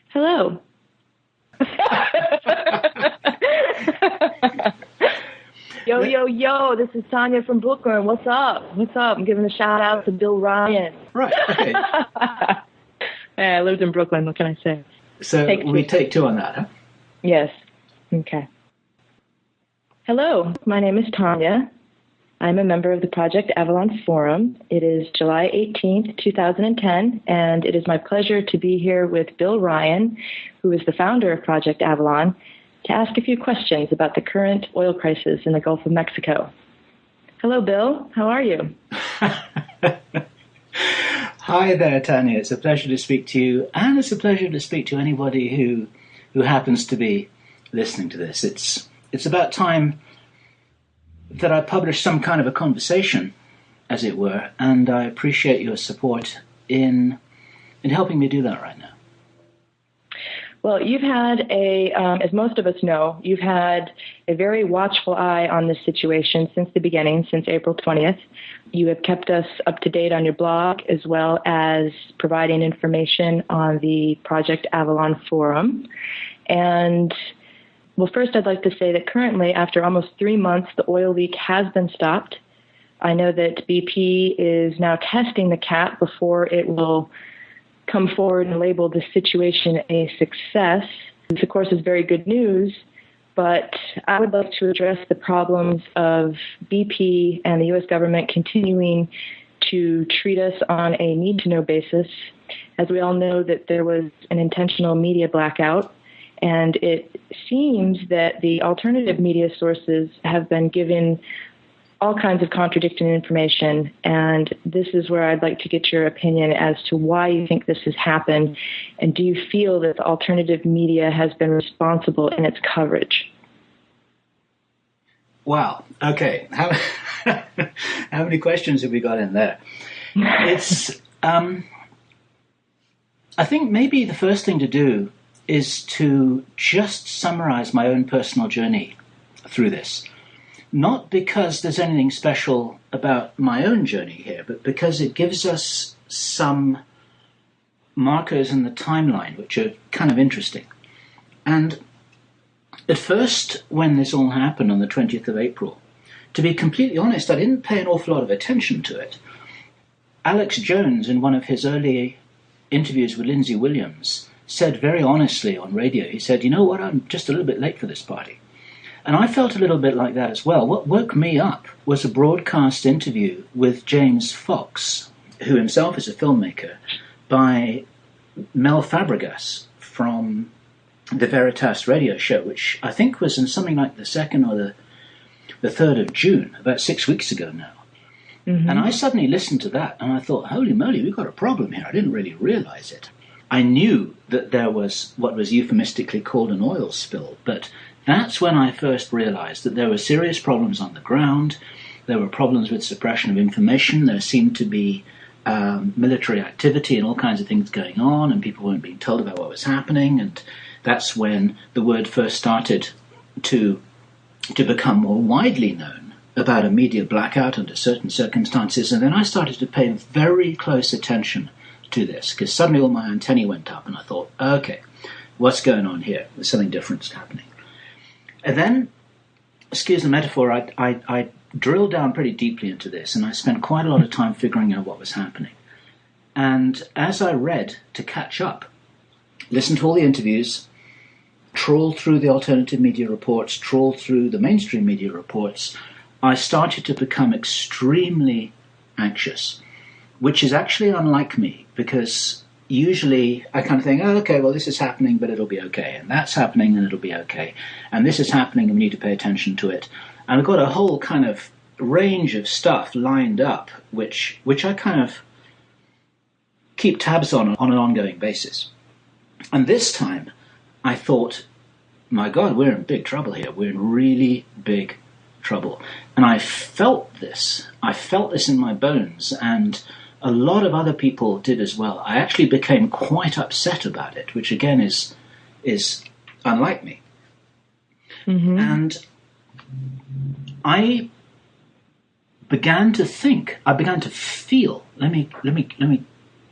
Hello. Yo, this is Tania from Brooklyn. What's up? I'm giving a shout out to Bill Ryan. Right, okay. Hey, I lived in Brooklyn. What can I say? So we take two on that, huh? Yes. Okay. Hello, my name is Tania. I'm a member of the Project Avalon Forum. It is July 18th, 2010, and it is my pleasure to be here with Bill Ryan, who is the founder of Project Avalon, to ask a few questions about the current oil crisis in the Gulf of Mexico. Hello, Bill. How are you? Hi there, Tania. It's a pleasure to speak to you, and it's a pleasure to speak to anybody who happens to be listening to this. It's about time that I publish some kind of a conversation, as it were, and I appreciate your support in helping me do that right now. Well, you've had as most of us know, you've had a very watchful eye on this situation since the beginning, since April 20th. You have kept us up to date on your blog, as well as providing information on the Project Avalon forum. And well, first I'd like to say that currently, after almost 3 months, the oil leak has been stopped. I know that BP is now testing the cap before it will come forward and label the situation a success. This, of course, is very good news, but I would like to address the problems of BP and the U.S. government continuing to treat us on a need-to-know basis. As we all know that there was an intentional media blackout, and it seems that the alternative media sources have been given all kinds of contradicting information, and this is where I'd like to get your opinion as to why you think this has happened, and do you feel that the alternative media has been responsible in its coverage? Wow. Okay. How many questions have we got in there? It's. I think maybe the first thing to do is to just summarize my own personal journey through this. Not because there's anything special about my own journey here, but because it gives us some markers in the timeline which are kind of interesting. And at first, when this all happened on the 20th of April, to be completely honest, I didn't pay an awful lot of attention to it. Alex Jones, in one of his early interviews with Lindsay Williams, said very honestly on radio, he said, you know what, I'm just a little bit late for this party. And I felt a little bit like that as well. What woke me up was a broadcast interview with James Fox, who himself is a filmmaker, by Mel Fabregas from the Veritas radio show, which I think was in something like the 2nd or the 3rd of June, about 6 weeks ago now. Mm-hmm. And I suddenly listened to that, and I thought, holy moly, we've got a problem here. I didn't really realize it. I knew that there was what was euphemistically called an oil spill, but that's when I first realized that there were serious problems on the ground. There were problems with suppression of information. There seemed to be military activity and all kinds of things going on, and people weren't being told about what was happening. And that's when the word first started to become more widely known about a media blackout under certain circumstances. And then I started to pay very close attention to this, because suddenly all my antennae went up, and I thought, okay, what's going on here? There's something different happening. And then, excuse the metaphor, I drilled down pretty deeply into this, and I spent quite a lot of time figuring out what was happening. And as I read to catch up, listened to all the interviews, trawled through the alternative media reports, trawled through the mainstream media reports, I started to become extremely anxious, which is actually unlike me, because usually I kind of think, oh, okay, well, this is happening, but it'll be okay. And that's happening, and it'll be okay. And this is happening, and we need to pay attention to it. And I've got a whole kind of range of stuff lined up, which I kind of keep tabs on an ongoing basis. And this time, I thought, my God, we're in big trouble here. We're in really big trouble. And I felt this. I felt this in my bones, and a lot of other people did as well. I actually became quite upset about it, which again is unlike me. Mm-hmm. And I began to feel. Let me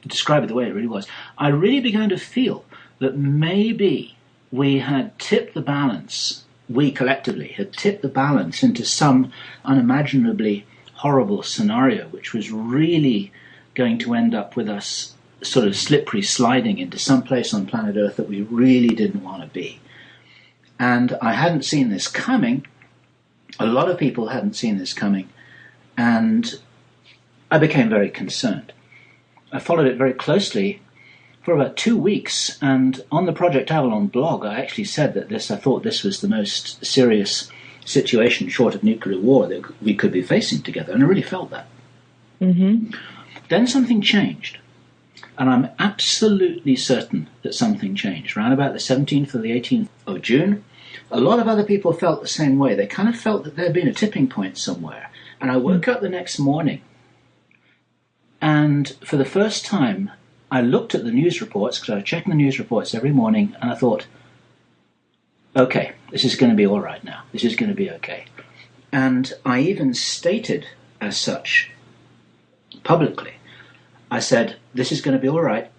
describe it the way it really was. I really began to feel that maybe we had tipped the balance, we collectively had tipped the balance into some unimaginably horrible scenario, which was really going to end up with us sort of slippery sliding into some place on planet Earth that we really didn't want to be. And I hadn't seen this coming. A lot of people hadn't seen this coming. And I became very concerned. I followed it very closely for about 2 weeks. And on the Project Avalon blog, I actually said that I thought this was the most serious situation short of nuclear war that we could be facing together. And I really felt that. Mm-hmm. Then something changed. And I'm absolutely certain that something changed. Around about the 17th or the 18th of June, a lot of other people felt the same way. They kind of felt that there had been a tipping point somewhere. And I woke up the next morning, and for the first time, I looked at the news reports, because I was checking the news reports every morning, and I thought, okay, this is going to be all right now. This is going to be okay. And I even stated as such publicly. I said, this is going to be all right.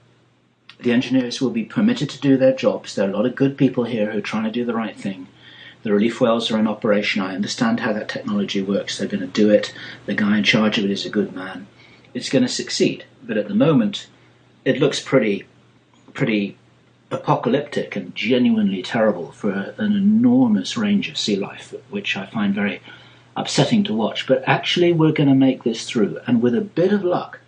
The engineers will be permitted to do their jobs. There are a lot of good people here who are trying to do the right thing. The relief wells are in operation. I understand how that technology works. They're going to do it. The guy in charge of it is a good man. It's going to succeed. But at the moment, it looks pretty apocalyptic and genuinely terrible for an enormous range of sea life, which I find very upsetting to watch. But actually, we're going to make this through. And with a bit of luck,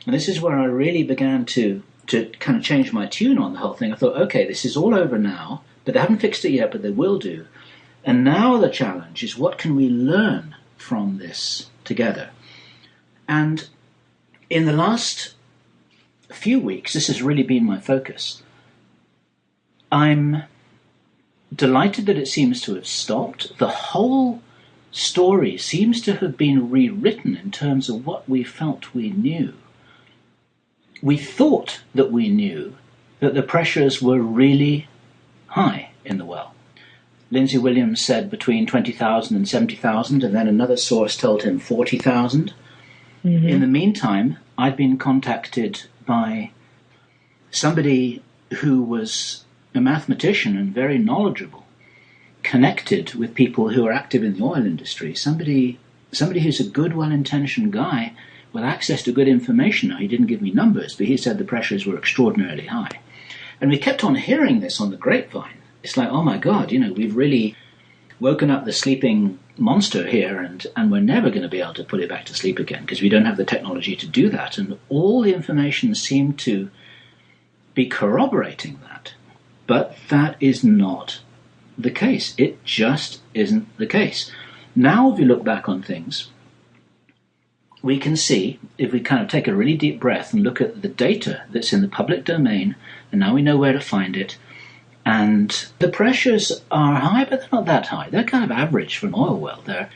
and this is where I really began to kind of change my tune on the whole thing. I thought, okay, this is all over now, but they haven't fixed it yet, but they will do. And now the challenge is, what can we learn from this together? And in the last few weeks, this has really been my focus. I'm delighted that it seems to have stopped. The whole story seems to have been rewritten in terms of what we felt we knew. We thought that we knew that the pressures were really high in the well. Lindsay Williams said between 20,000 and 70,000, and then another source told him 40,000. Mm-hmm. In the meantime, I'd been contacted by somebody who was a mathematician and very knowledgeable, connected with people who are active in the oil industry, somebody who's a good, well-intentioned guy with access to good information. Now, he didn't give me numbers, but he said the pressures were extraordinarily high. And we kept on hearing this on the grapevine. It's like, oh my God, we've really woken up the sleeping monster here, and we're never going to be able to put it back to sleep again because we don't have the technology to do that. And all the information seemed to be corroborating that. But that is not the case. It just isn't the case. Now, if we look back on things, we can see, if we kind of take a really deep breath and look at the data that's in the public domain, and now we know where to find it, and the pressures are high, but they're not that high. They're kind of average for an oil well. They're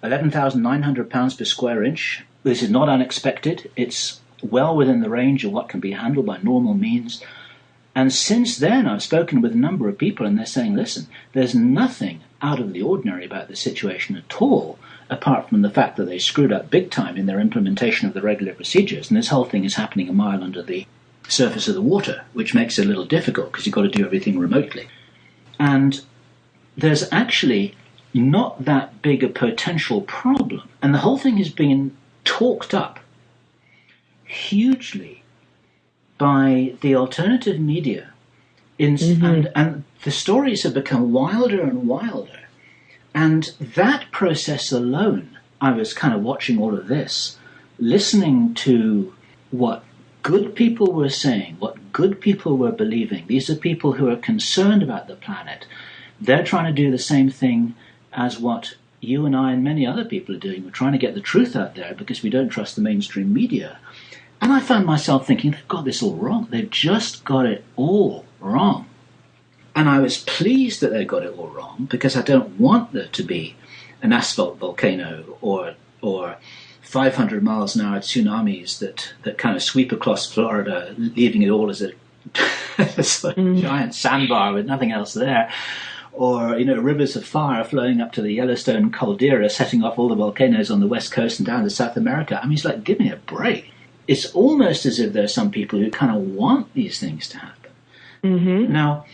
11,900 pounds per square inch. This is not unexpected. It's well within the range of what can be handled by normal means. And since then, I've spoken with a number of people, and they're saying, listen, there's nothing out of the ordinary about the situation at all, apart from the fact that they screwed up big time in their implementation of the regular procedures. And this whole thing is happening a mile under the surface of the water, which makes it a little difficult because you've got to do everything remotely. And there's actually not that big a potential problem. And the whole thing has been talked up hugely by the alternative media. And the stories have become wilder and wilder. And that process alone, I was kind of watching all of this, listening to what good people were saying, what good people were believing. These are people who are concerned about the planet. They're trying to do the same thing as what you and I and many other people are doing. We're trying to get the truth out there because we don't trust the mainstream media. And I found myself thinking, they've got this all wrong. They've just got it all wrong. And I was pleased that they got it all wrong because I don't want there to be an asphalt volcano or 500 miles an hour tsunamis that kind of sweep across Florida, leaving it all as a giant sandbar with nothing else there. Or, rivers of fire flowing up to the Yellowstone caldera, setting off all the volcanoes on the west coast and down to South America. I mean, it's like, give me a break. It's almost as if there are some people who kind of want these things to happen. Mm-hmm. Now,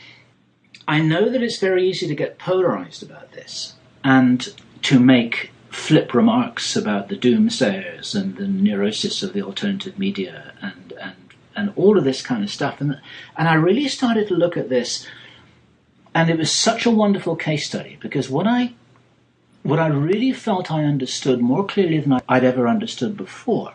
I know that it's very easy to get polarized about this and to make flip remarks about the doomsayers and the neurosis of the alternative media and all of this kind of stuff. And I really started to look at this, and it was such a wonderful case study, because what I really felt I understood more clearly than I'd ever understood before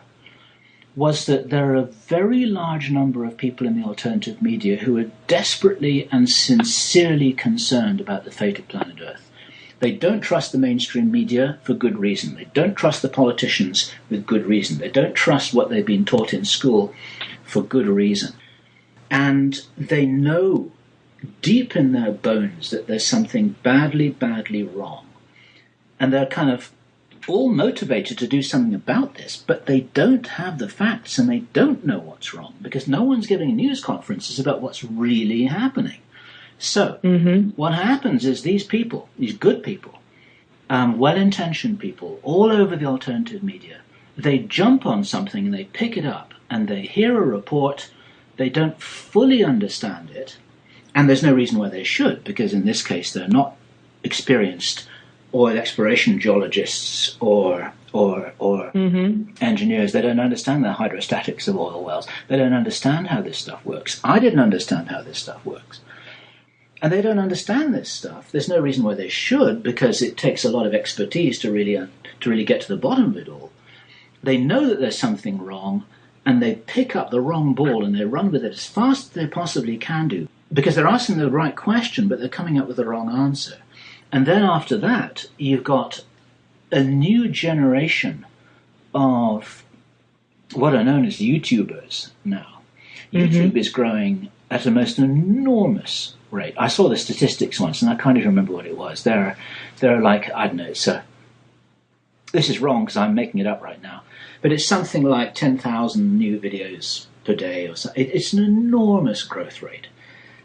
was that there are a very large number of people in the alternative media who are desperately and sincerely concerned about the fate of planet Earth. They don't trust the mainstream media for good reason. They don't trust the politicians with good reason. They don't trust what they've been taught in school for good reason. And they know deep in their bones that there's something badly, badly wrong. And they're kind of all motivated to do something about this, but they don't have the facts and they don't know what's wrong because no one's giving news conferences about what's really happening. So what happens is these people, these good people, well-intentioned people all over the alternative media, they jump on something and they pick it up and they hear a report, they don't fully understand it, and there's no reason why they should, because in this case they're not experienced oil exploration geologists or engineers. They don't understand the hydrostatics of oil wells. They don't understand how this stuff works. I didn't understand how this stuff works. And they don't understand this stuff. There's no reason why they should, because it takes a lot of expertise to really get to the bottom of it all. They know that there's something wrong, and they pick up the wrong ball and they run with it as fast as they possibly can do, because they're asking the right question, but they're coming up with the wrong answer. And then after that, you've got a new generation of what are known as YouTubers now. YouTube is growing at a most enormous rate. I saw the statistics once, and I can't even remember what it was. There are like, I don't know, this is wrong because I'm making it up right now, but it's something like 10,000 new videos per day or so. It's an enormous growth rate.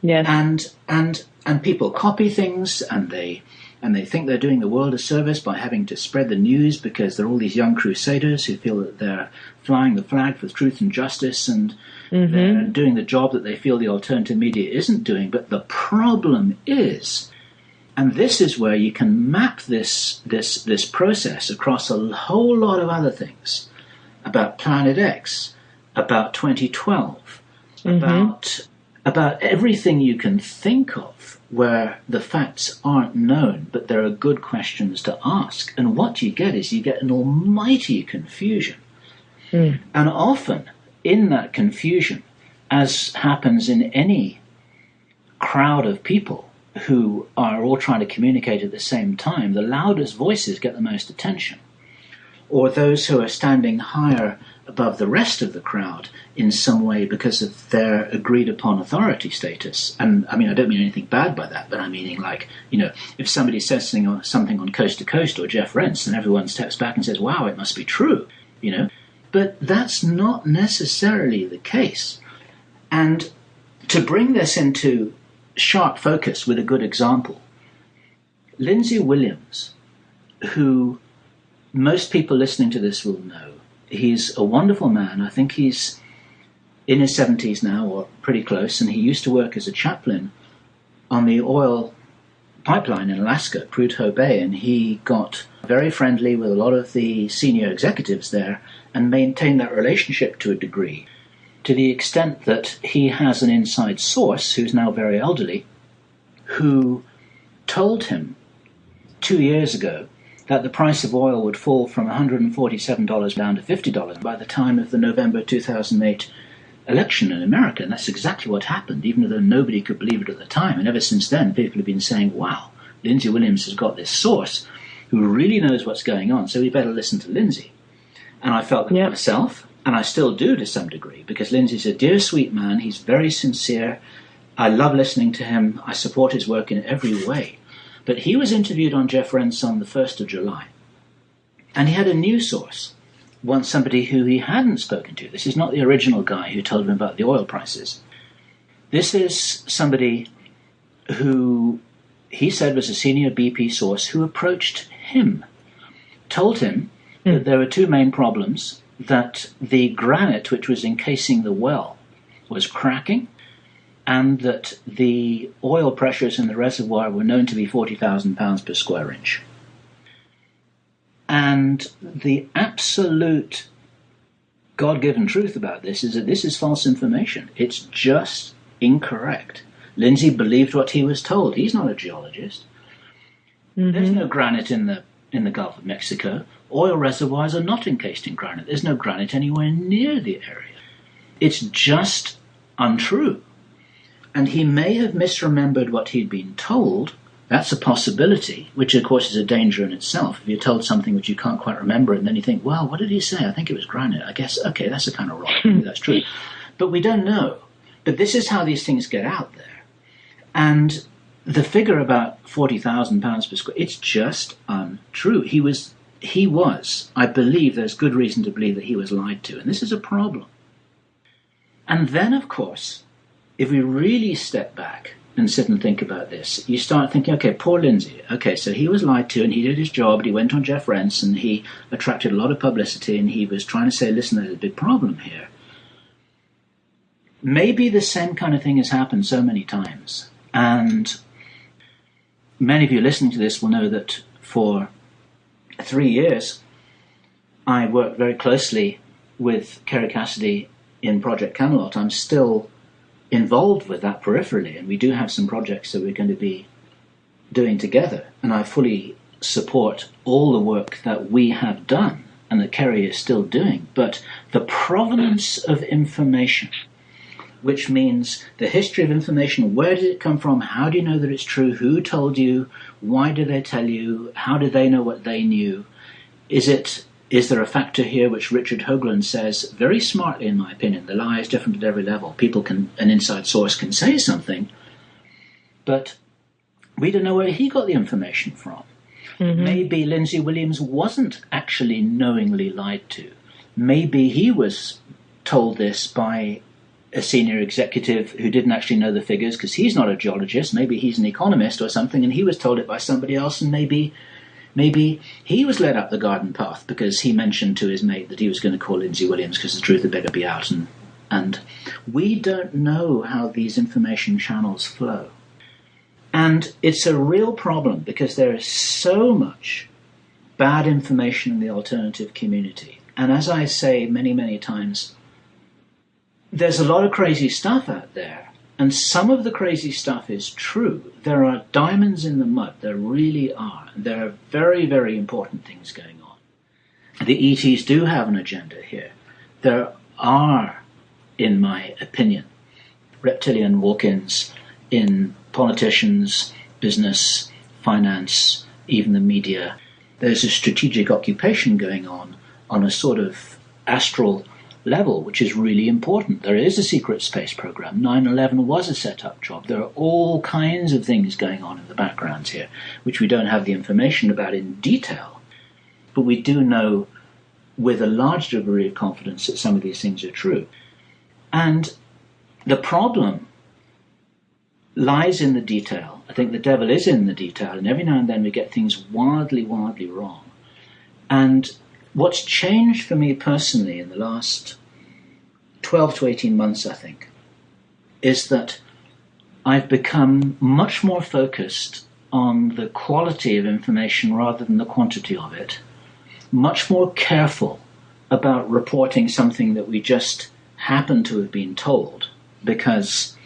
Yes. And people copy things, and they think they're doing the world a service by having to spread the news, because they're all these young crusaders who feel that they're flying the flag for truth and justice, and they're doing the job that they feel the alternative media isn't doing. But the problem is, and this is where you can map this process across a whole lot of other things, about Planet X, about 2012, about everything you can think of where the facts aren't known, but there are good questions to ask. And what you get is you get an almighty confusion. And often in that confusion, as happens in any crowd of people who are all trying to communicate at the same time, the loudest voices get the most attention. Or those who are standing higher above the rest of the crowd in some way because of their agreed upon authority status. And I mean, I don't mean anything bad by that, but I'm meaning, like, if somebody says something on Coast to Coast or Jeff Rents, then everyone steps back and says, wow, it must be true, But that's not necessarily the case. And to bring this into sharp focus with a good example, Lindsay Williams, who most people listening to this will know, he's a wonderful man. I think he's in his 70s now, or pretty close, and he used to work as a chaplain on the oil pipeline in Alaska, Prudhoe Bay, and he got very friendly with a lot of the senior executives there and maintained that relationship to a degree, to the extent that he has an inside source who's now very elderly, who told him 2 years ago that the price of oil would fall from $147 down to $50 by the time of the November 2008 election in America. And that's exactly what happened, even though nobody could believe it at the time. And ever since then, people have been saying, wow, Lindsay Williams has got this source who really knows what's going on, so we better listen to Lindsay. And I felt that myself, and I still do to some degree, because Lindsay's a dear, sweet man. He's very sincere. I love listening to him. I support his work in every way. But he was interviewed on Jeff Rents on the 1st of July. And he had a new source, somebody who he hadn't spoken to. This is not the original guy who told him about the oil prices. This is somebody who he said was a senior BP source who approached him, told him that there were two main problems, that the granite which was encasing the well was cracking, and that the oil pressures in the reservoir were known to be 40,000 pounds per square inch. And the absolute God-given truth about this is that this is false information. It's just incorrect. Lindsay believed what he was told. He's not a geologist. Mm-hmm. There's no granite in the Gulf of Mexico. Oil reservoirs are not encased in granite. There's no granite anywhere near the area. It's just untrue. And he may have misremembered what he'd been told. That's a possibility, which of course is a danger in itself. If you're told something which you can't quite remember, and then you think, well, what did he say? I think it was granite. I guess, okay, that's a kind of rock. Maybe that's true. But we don't know. But this is how these things get out there. And the figure about 40,000 pounds per square, it's just untrue. He was, I believe there's good reason to believe that he was lied to. And this is a problem. And then, of course, if we really step back and sit and think about this, you start thinking, okay, poor Lindsay. Okay, so he was lied to and he did his job, and he went on Jeff Rents and he attracted a lot of publicity, and he was trying to say, listen, there's a big problem here. Maybe the same kind of thing has happened so many times. And many of you listening to this will know that for 3 years, I worked very closely with Kerry Cassidy in Project Camelot. I'm still involved with that peripherally, and we do have some projects that we're going to be doing together, and I fully support all the work that we have done and that Kerry is still doing. But the provenance of information, which means the history of information, where did it come from, how do you know that it's true, who told you, why did they tell you, how did they know what they knew, is there a factor here which Richard Hoagland says very smartly, in my opinion? The lie is different at every level. An inside source can say something, but we don't know where he got the information from. Mm-hmm. Maybe Lindsay Williams wasn't actually knowingly lied to. Maybe he was told this by a senior executive who didn't actually know the figures, because he's not a geologist. Maybe he's an economist or something, and he was told it by somebody else, and maybe he was led up the garden path because he mentioned to his mate that he was going to call Lindsay Williams because the truth had better be out. And we don't know how these information channels flow. And it's a real problem because there is so much bad information in the alternative community. And as I say many, many times, there's a lot of crazy stuff out there. And some of the crazy stuff is true. There are diamonds in the mud. There really are. And there are very, very important things going on. The ETs do have an agenda here. There are, in my opinion, reptilian walk-ins in politicians, business, finance, even the media. There's a strategic occupation going on a sort of astral level, which is really important. There is a secret space program. 9/11 was a set-up job. There are all kinds of things going on in the background here, which we don't have the information about in detail. But we do know with a large degree of confidence that some of these things are true. And the problem lies in the detail. I think the devil is in the detail, and every now and then we get things wildly, wildly wrong. And what's changed for me personally in the last 12 to 18 months, I think, is that I've become much more focused on the quality of information rather than the quantity of it, much more careful about reporting something that we just happen to have been told, because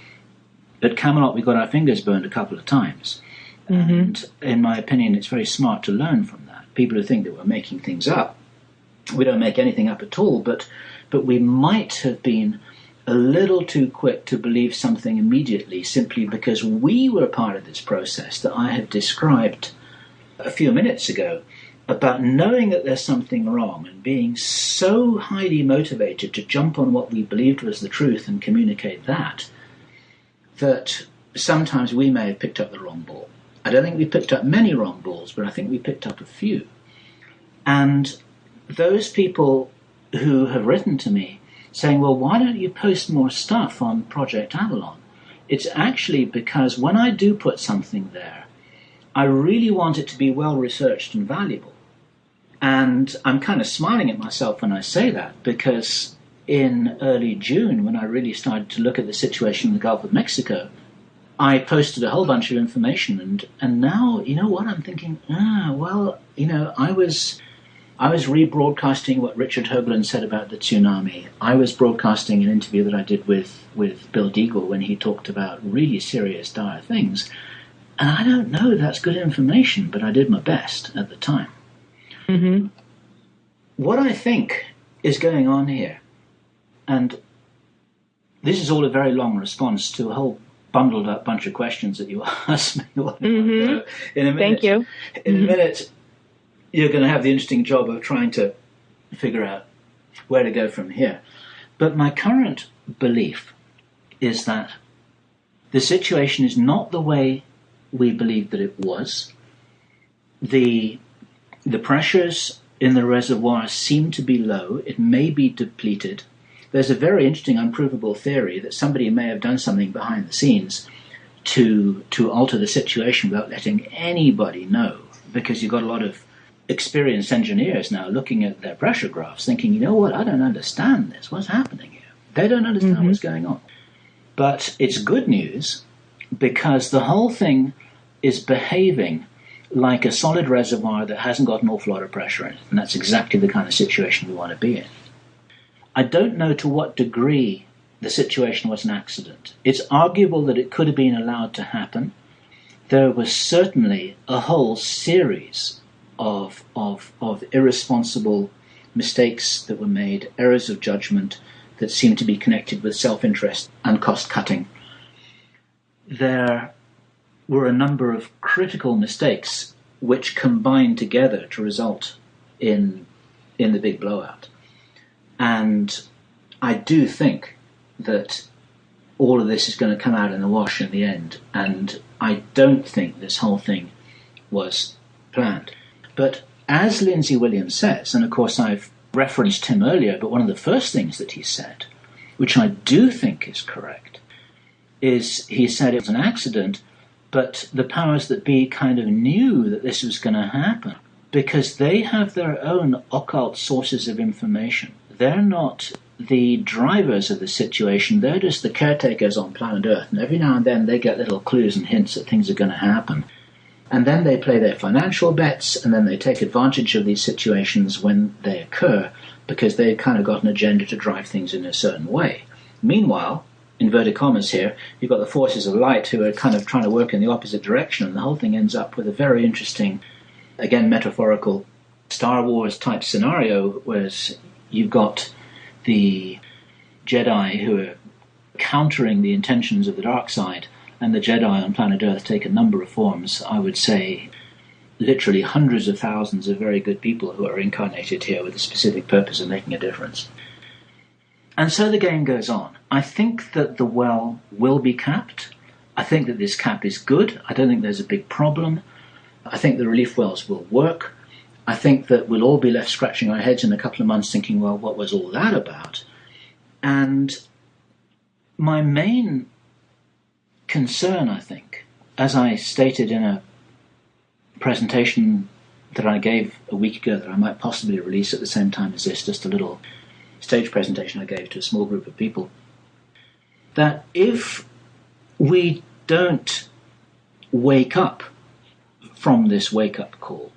at Camelot we got our fingers burned a couple of times. Mm-hmm. And in my opinion, it's very smart to learn from that. People who think that we're making things up, we don't make anything up at all, but we might have been a little too quick to believe something immediately simply because we were part of this process that I have described a few minutes ago, about knowing that there's something wrong and being so highly motivated to jump on what we believed was the truth and communicate that sometimes we may have picked up the wrong ball. I don't think we picked up many wrong balls, but I think we picked up a few. And those people who have written to me saying, well, why don't you post more stuff on Project Avalon? It's actually because when I do put something there, I really want it to be well researched and valuable. And I'm kind of smiling at myself when I say that, because in early June, when I really started to look at the situation in the Gulf of Mexico, I posted a whole bunch of information, and now, you know what, I'm thinking, I was rebroadcasting what Richard Hoagland said about the tsunami. I was broadcasting an interview that I did with Bill Deagle when he talked about really serious, dire things. And I don't know if that's good information, but I did my best at the time. Mm-hmm. What I think is going on here, and this is all a very long response to a whole bundled up bunch of questions that you asked me. Mm-hmm. In a minute, Thank you. In a minute, you're going to have the interesting job of trying to figure out where to go from here. But my current belief is that the situation is not the way we believed that it was. The pressures in the reservoir seem to be low. It may be depleted. There's a very interesting unprovable theory that somebody may have done something behind the scenes to alter the situation without letting anybody know, because you've got a lot of experienced engineers now looking at their pressure graphs thinking, you know what, I don't understand this. What's happening here? They don't understand what's going on. But it's good news, because the whole thing is behaving like a solid reservoir that hasn't got an awful lot of pressure in it. And that's exactly the kind of situation we want to be in. I don't know to what degree the situation was an accident. It's arguable that it could have been allowed to happen. There was certainly a whole series of irresponsible mistakes that were made, errors of judgment that seemed to be connected with self-interest and cost-cutting. There were a number of critical mistakes which combined together to result in the big blowout. And I do think that all of this is going to come out in the wash in the end, and I don't think this whole thing was planned. But as Lindsay Williams says, and of course I've referenced him earlier, but one of the first things that he said, which I do think is correct, is he said it was an accident, but the powers that be kind of knew that this was going to happen, because they have their own occult sources of information. They're not the drivers of the situation, they're just the caretakers on planet Earth, and every now and then they get little clues and hints that things are going to happen. And then they play their financial bets, and then they take advantage of these situations when they occur, because they've kind of got an agenda to drive things in a certain way. Meanwhile, inverted commas here, you've got the forces of light who are kind of trying to work in the opposite direction, and the whole thing ends up with a very interesting, again, metaphorical Star Wars type scenario, whereas you've got the Jedi who are countering the intentions of the dark side, and the Jedi on planet Earth take a number of forms. I would say literally hundreds of thousands of very good people who are incarnated here with a specific purpose of making a difference. And so the game goes on. I think that the well will be capped. I think that this cap is good. I don't think there's a big problem. I think the relief wells will work. I think that we'll all be left scratching our heads in a couple of months thinking, well, what was all that about? And my main concern, I think, as I stated in a presentation that I gave a week ago that I might possibly release at the same time as this, just a little stage presentation I gave to a small group of people, that if we don't wake up from this wake-up call,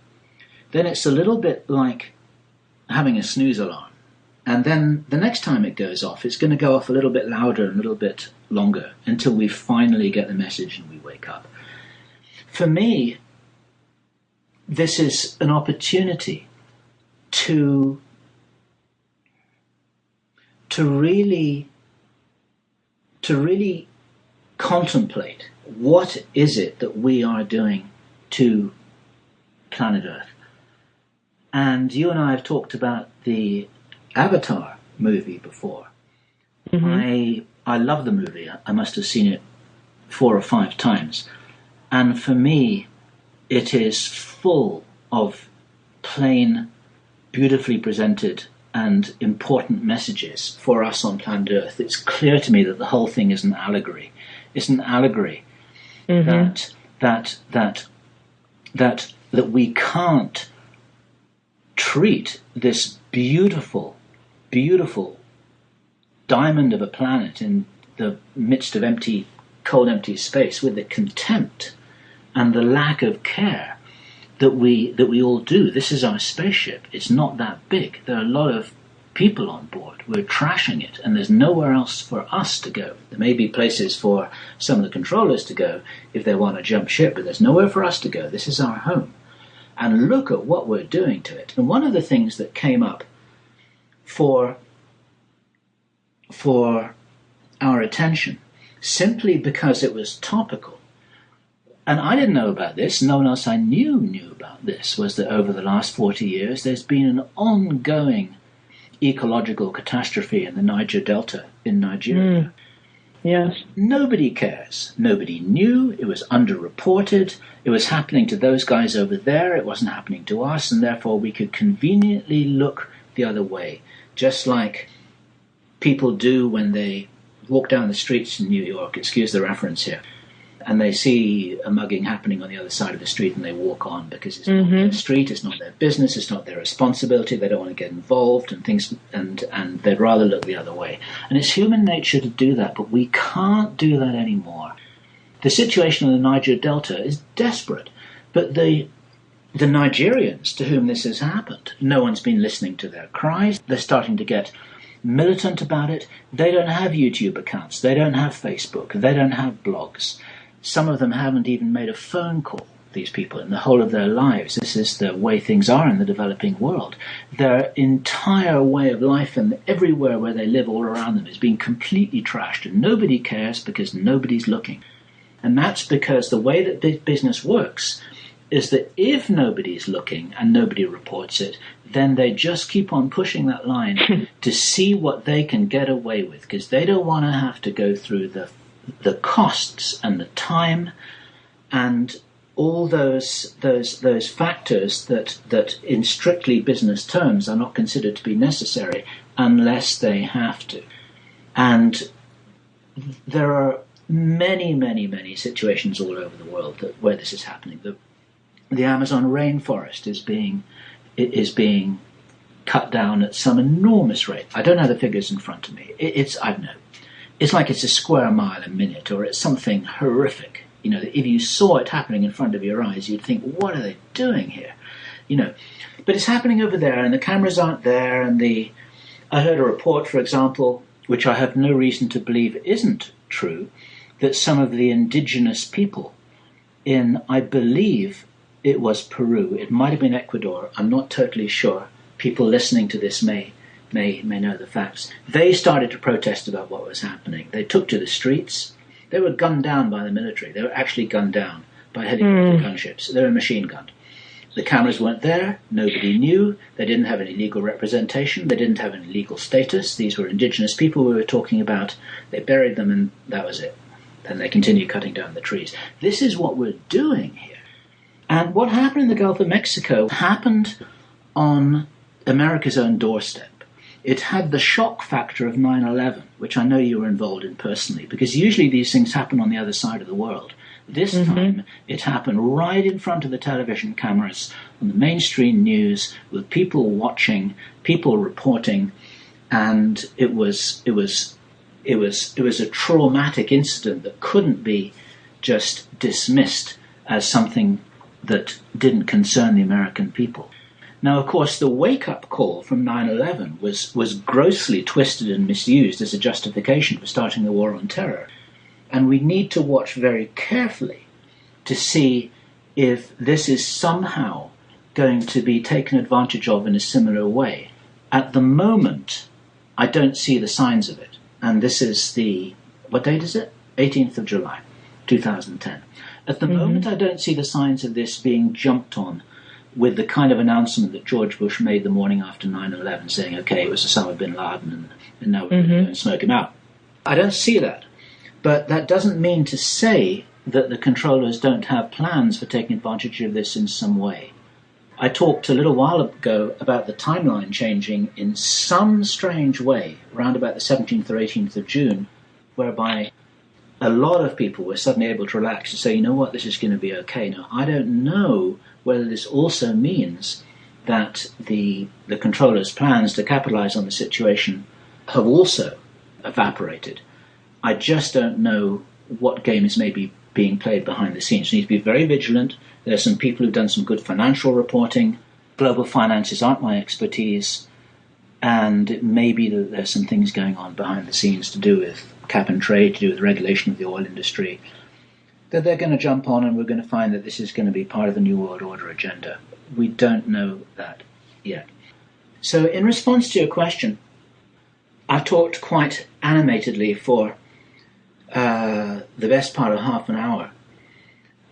then it's a little bit like having a snooze alarm. And then the next time it goes off, it's going to go off a little bit louder and a little bit longer until we finally get the message and we wake up. For me, this is an opportunity to really contemplate what is it that we are doing to planet Earth. And you and I have talked about the Avatar movie before. Mm-hmm. I love the movie. I must have seen it 4 or 5 times. And for me, it is full of plain, beautifully presented and important messages for us on planet Earth. It's clear to me that the whole thing is an allegory. It's an allegory that we can't treat this beautiful, beautiful diamond of a planet in the midst of cold, empty space, with the contempt and the lack of care that we all do. This is our spaceship. It's not that big. There are a lot of people on board. We're trashing it, and there's nowhere else for us to go. There may be places for some of the controllers to go if they want to jump ship, but there's nowhere for us to go. This is our home. And look at what we're doing to it. And one of the things that came up for our attention, simply because it was topical, and I didn't know about this, no one else I knew about this, was that over the last 40 years there's been an ongoing ecological catastrophe in the Niger Delta in Nigeria. Yes. Nobody cares. Nobody knew. It was underreported. It was happening to those guys over there. It wasn't happening to us, and therefore we could conveniently look the other way, just like people do when they walk down the streets in New York, excuse the reference here, and they see a mugging happening on the other side of the street and they walk on because it's not their street, it's not their business, it's not their responsibility, they don't want to get involved and things, and they'd rather look the other way. And it's human nature to do that, but we can't do that anymore. The situation in the Niger Delta is desperate, but the Nigerians to whom this has happened, no one's been listening to their cries. They're starting to get militant about it. They don't have YouTube accounts, they don't have Facebook, they don't have blogs. Some of them haven't even made a phone call, these people, in the whole of their lives. This is the way things are in the developing world. Their entire way of life and everywhere where they live all around them is being completely trashed, and nobody cares because nobody's looking. And that's because the way that business works is that if nobody's looking and nobody reports it, then they just keep on pushing that line to see what they can get away with, because they don't want to have to go through the costs and the time and all those factors that in strictly business terms are not considered to be necessary unless they have to. And there are many situations all over the world where this is happening. The Amazon rainforest is being cut down at some enormous rate. I don't have the figures in front of me. I don't know. It's like it's a square mile a minute, or it's something horrific. You know, if you saw it happening in front of your eyes, you'd think, what are they doing here? You know, but it's happening over there, and the cameras aren't there, and I heard a report, for example, which I have no reason to believe isn't true, that some of the indigenous people in, I believe it was Peru, it might have been Ecuador, I'm not totally sure, people listening to this may know the facts. They started to protest about what was happening. They took to the streets. They were gunned down by the military. They were actually gunned down by helicopter gunships. They were machine gunned. The cameras weren't there. Nobody knew. They didn't have any legal representation. They didn't have any legal status. These were indigenous people we were talking about. They buried them, and that was it. Then they continued cutting down the trees. This is what we're doing here. And what happened in the Gulf of Mexico happened on America's own doorstep. It had the shock factor of 9/11, which I know you were involved in personally, because usually these things happen on the other side of the world. This time, it happened right in front of the television cameras on the mainstream news, with people watching, people reporting, and it was a traumatic incident that couldn't be just dismissed as something that didn't concern the American people. Now, of course, the wake-up call from 9/11 was grossly twisted and misused as a justification for starting the war on terror. And we need to watch very carefully to see if this is somehow going to be taken advantage of in a similar way. At the moment, I don't see the signs of it. And this is what date is it? 18th of July, 2010. At the moment, I don't see the signs of this being jumped on with the kind of announcement that George Bush made the morning after 9/11, saying, okay, it was Osama bin Laden, and now we're going to go and smoke him out. I don't see that. But that doesn't mean to say that the controllers don't have plans for taking advantage of this in some way. I talked a little while ago about the timeline changing in some strange way, around about the 17th or 18th of June, whereby a lot of people were suddenly able to relax and say, you know what, this is going to be okay. Now, I don't know whether this also means that the controllers' plans to capitalize on the situation have also evaporated. I just don't know what game is maybe being played behind the scenes. You need to be very vigilant. There's some people who've done some good financial reporting. Global finances aren't my expertise, and it may be that there's some things going on behind the scenes to do with cap and trade, to do with regulation of the oil industry, that they're going to jump on, and we're going to find that this is going to be part of the New World Order agenda. We don't know that yet. So in response to your question, I talked quite animatedly for the best part of half an hour.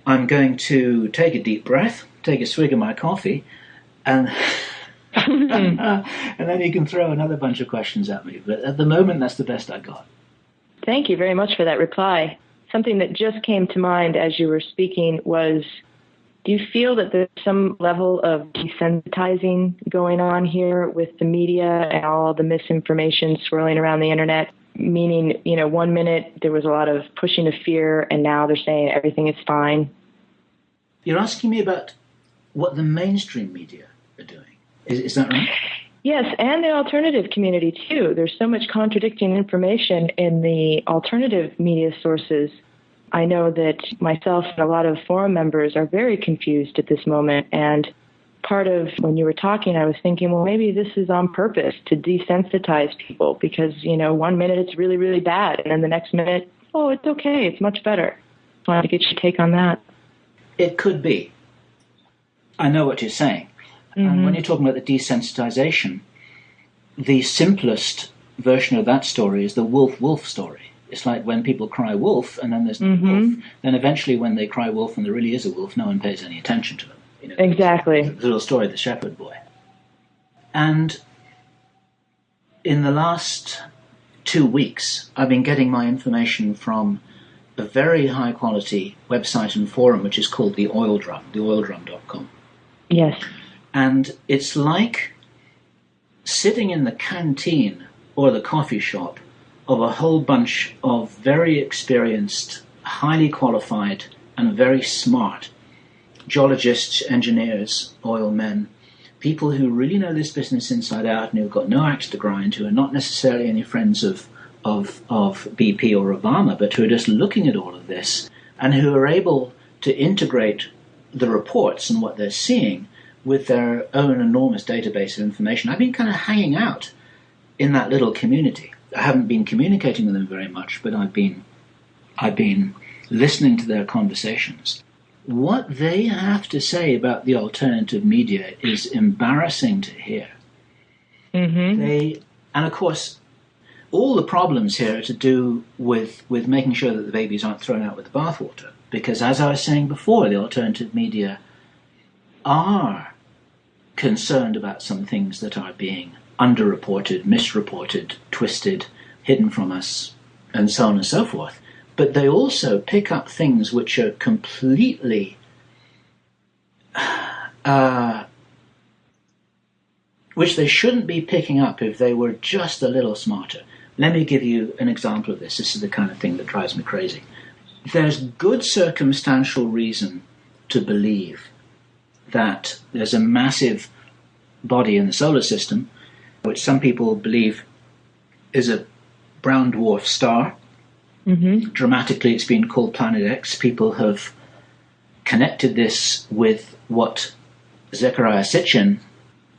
I'm going to take a deep breath, take a swig of my coffee, and and then you can throw another bunch of questions at me. But at the moment, that's the best I got. Thank you very much for that reply. Something that just came to mind as you were speaking was, do you feel that there's some level of desensitizing going on here with the media and all the misinformation swirling around the internet? Meaning, 1 minute there was a lot of pushing of fear, and now they're saying everything is fine. You're asking me about what the mainstream media are doing. Is that right? Yes, and the alternative community, too. There's so much contradicting information in the alternative media sources. I know that myself and a lot of forum members are very confused at this moment, and part of when you were talking, I was thinking, well, maybe this is on purpose to desensitize people because, 1 minute it's really, really bad, and then the next minute, oh, it's okay, it's much better. I wanted to get your take on that. It could be. I know what you're saying. And when you're talking about the desensitization, the simplest version of that story is the wolf-wolf story. It's like when people cry wolf, and then there's no wolf. Then eventually when they cry wolf and there really is a wolf, no one pays any attention to them. Exactly. The little story of the shepherd boy. And in the last 2 weeks, I've been getting my information from a very high-quality website and forum, which is called the Oil Drum, theoildrum.com. Yes. And it's like sitting in the canteen or the coffee shop of a whole bunch of very experienced, highly qualified, and very smart geologists, engineers, oil men, people who really know this business inside out and who've got no axe to grind, who are not necessarily any friends of BP or Obama, but who are just looking at all of this and who are able to integrate the reports and what they're seeing with their own enormous database of information. I've been kind of hanging out in that little community. I haven't been communicating with them very much, but I've been listening to their conversations. What they have to say about the alternative media is embarrassing to hear. And of course, all the problems here are to do with making sure that the babies aren't thrown out with the bathwater. Because as I was saying before, the alternative media are concerned about some things that are being underreported, misreported, twisted, hidden from us, and so on and so forth. But they also pick up things which are completely which they shouldn't be picking up if they were just a little smarter. Let me give you an example of this. This is the kind of thing that drives me crazy. There's good circumstantial reason to believe that there's a massive body in the solar system, which some people believe is a brown dwarf star. Dramatically, it's been called Planet X. People have connected this with what Zecharia Sitchin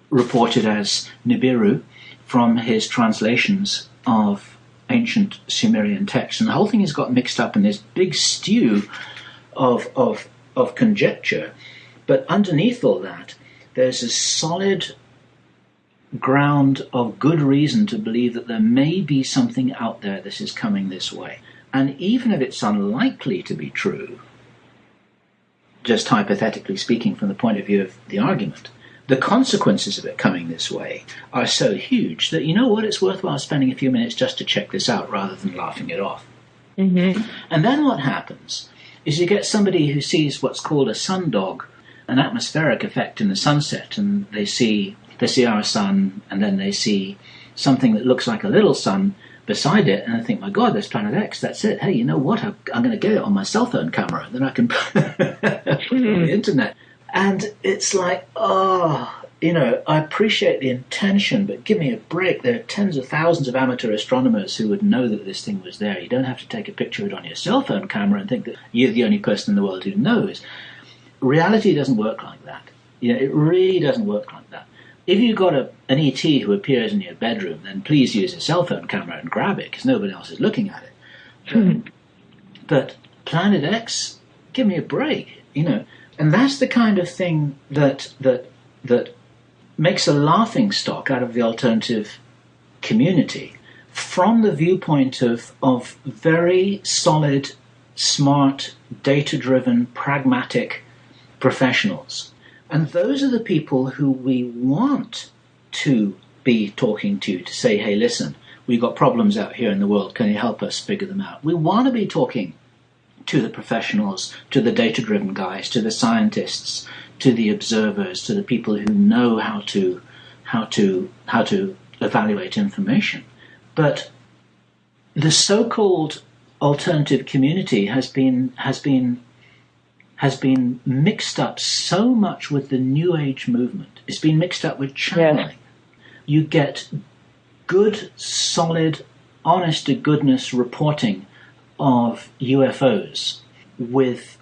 reported as Nibiru from his translations of ancient Sumerian texts. And the whole thing has got mixed up in this big stew of conjecture. But underneath all that, there's a solid ground of good reason to believe that there may be something out there that is coming this way. And even if it's unlikely to be true, just hypothetically speaking from the point of view of the argument, the consequences of it coming this way are so huge that, you know what, it's worthwhile spending a few minutes just to check this out rather than laughing it off. And then what happens is you get somebody who sees what's called a sundog, an atmospheric effect in the sunset, and they see our sun, and then they see something that looks like a little sun beside it, and I think, my God, there's Planet X, that's it. Hey, you know what, I'm going to get it on my cell phone camera, then I can put it on the internet. And it's like, I appreciate the intention, but give me a break. There are tens of thousands of amateur astronomers who would know that this thing was there. You don't have to take a picture of it on your cell phone camera and think that you're the only person in the world who knows. Reality doesn't work like that. It really doesn't work like that. If you've got an ET who appears in your bedroom, then please use a cell phone camera and grab it, because nobody else is looking at it. But Planet X, give me a break, And that's the kind of thing that makes a laughing stock out of the alternative community from the viewpoint of very solid, smart, data-driven, pragmatic professionals. And those are the people who we want to be talking to say, hey, listen, we've got problems out here in the world. Can you help us figure them out? We want to be talking to the professionals, to the data-driven guys, to the scientists, to the observers, to the people who know how to evaluate information. But the so-called alternative community has been mixed up so much with the New Age movement. It's been mixed up with channeling. Yes. You get good, solid, honest-to-goodness reporting of UFOs with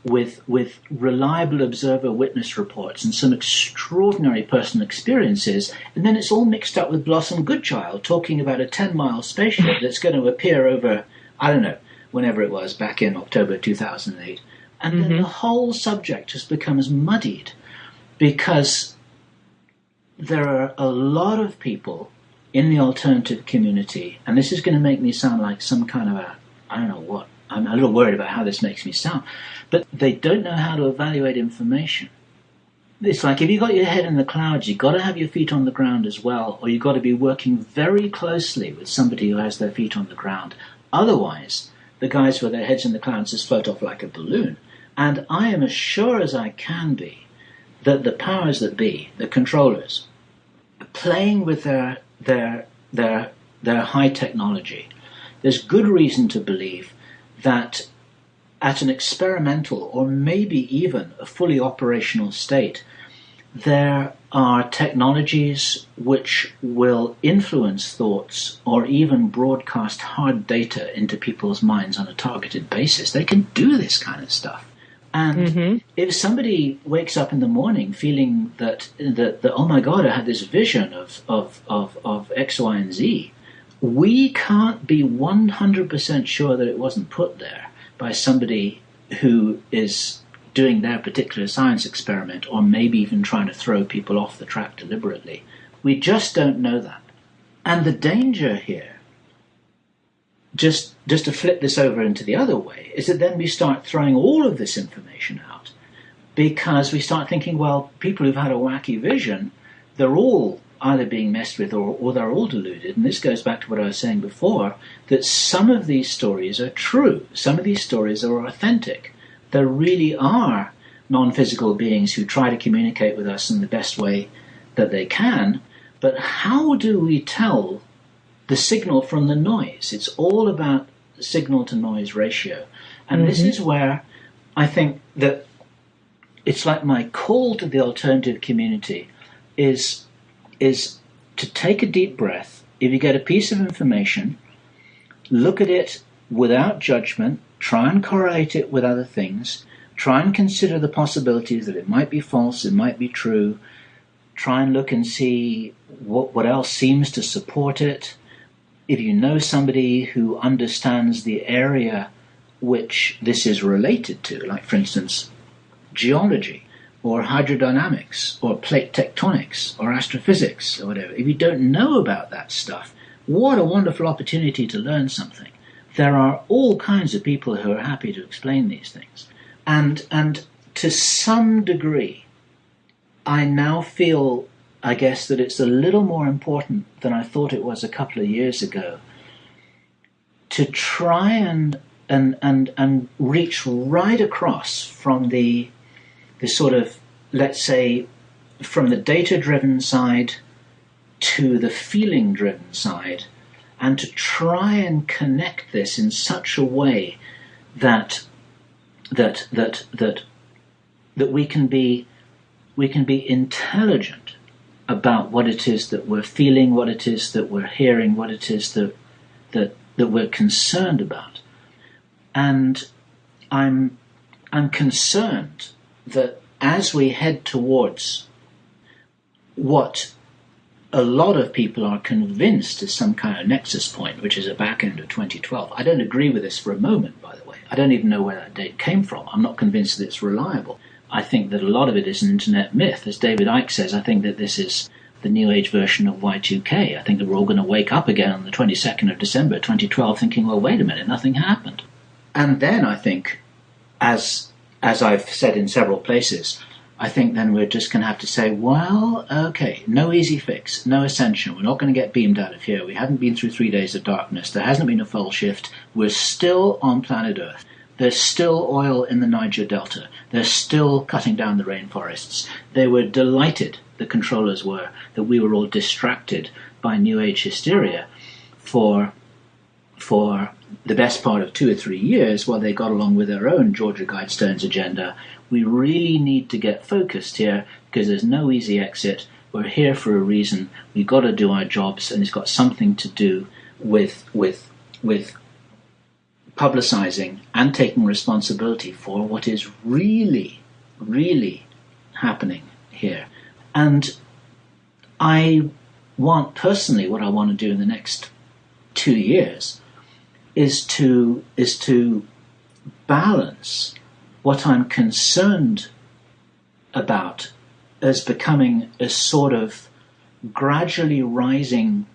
reliable observer witness reports and some extraordinary personal experiences, and then it's all mixed up with Blossom Goodchild talking about a 10-mile spaceship that's going to appear over, I don't know, whenever it was, back in October 2008. And then the whole subject just becomes muddied because there are a lot of people in the alternative community, and this is going to make me sound like some kind of I don't know what, I'm a little worried about how this makes me sound, but they don't know how to evaluate information. It's like if you've got your head in the clouds, you've got to have your feet on the ground as well, or you've got to be working very closely with somebody who has their feet on the ground. Otherwise, the guys with their heads in the clouds just float off like a balloon. And I am as sure as I can be that the powers that be, the controllers, are playing with their high technology. There's good reason to believe that at an experimental or maybe even a fully operational state, there are technologies which will influence thoughts or even broadcast hard data into people's minds on a targeted basis. They can do this kind of stuff. And if somebody wakes up in the morning feeling that oh my God, I had this vision of X, Y, and Z, we can't be 100% sure that it wasn't put there by somebody who is doing their particular science experiment or maybe even trying to throw people off the track deliberately. We just don't know that. And the danger here, just to flip this over into the other way, is that then we start throwing all of this information out because we start thinking, well, people who've had a wacky vision, they're all either being messed with or they're all deluded. And this goes back to what I was saying before, that some of these stories are true. Some of these stories are authentic. There really are non-physical beings who try to communicate with us in the best way that they can. But how do we tell the signal from the noise? It's all about signal to noise ratio. And this is where I think that it's like my call to the alternative community is to take a deep breath. If you get a piece of information, look at it without judgment, try and correlate it with other things, try and consider the possibilities that it might be false, it might be true, try and look and see what else seems to support it. If you know somebody who understands the area which this is related to, like, for instance, geology, or hydrodynamics, or plate tectonics, or astrophysics, or whatever, if you don't know about that stuff, what a wonderful opportunity to learn something. There are all kinds of people who are happy to explain these things. And to some degree, I now feel, I guess, that it's a little more important than I thought it was a couple of years ago to try and reach right across from the sort of, let's say, from the data-driven side to the feeling-driven side, and to try and connect this in such a way that we can be intelligent about what it is that we're feeling, what it is that we're hearing, what it is that we're concerned about. And I'm concerned that as we head towards what a lot of people are convinced is some kind of nexus point, which is a back end of 2012. I don't agree with this for a moment, by the way. I don't even know where that date came from. I'm not convinced that it's reliable. I think that a lot of it is an internet myth. As David Icke says, I think that this is the New Age version of Y2K. I think that we're all going to wake up again on the 22nd of December 2012 thinking, well, wait a minute, nothing happened. And then I think, as I've said in several places, I think then we're just going to have to say, well, okay, no easy fix, no ascension. We're not going to get beamed out of here. We haven't been through 3 days of darkness. There hasn't been a pole shift. We're still on planet Earth. There's still oil in the Niger Delta. They're still cutting down the rainforests. They were delighted, the controllers were, that we were all distracted by New Age hysteria for the best part of 2 or 3 years while they got along with their own Georgia Guidestones agenda. We really need to get focused here because there's no easy exit. We're here for a reason. We've got to do our jobs, and it's got something to do with publicizing and taking responsibility for what is really, really happening here. And I want, personally, what I want to do in the next 2 years is to balance what I'm concerned about as becoming a sort of gradually rising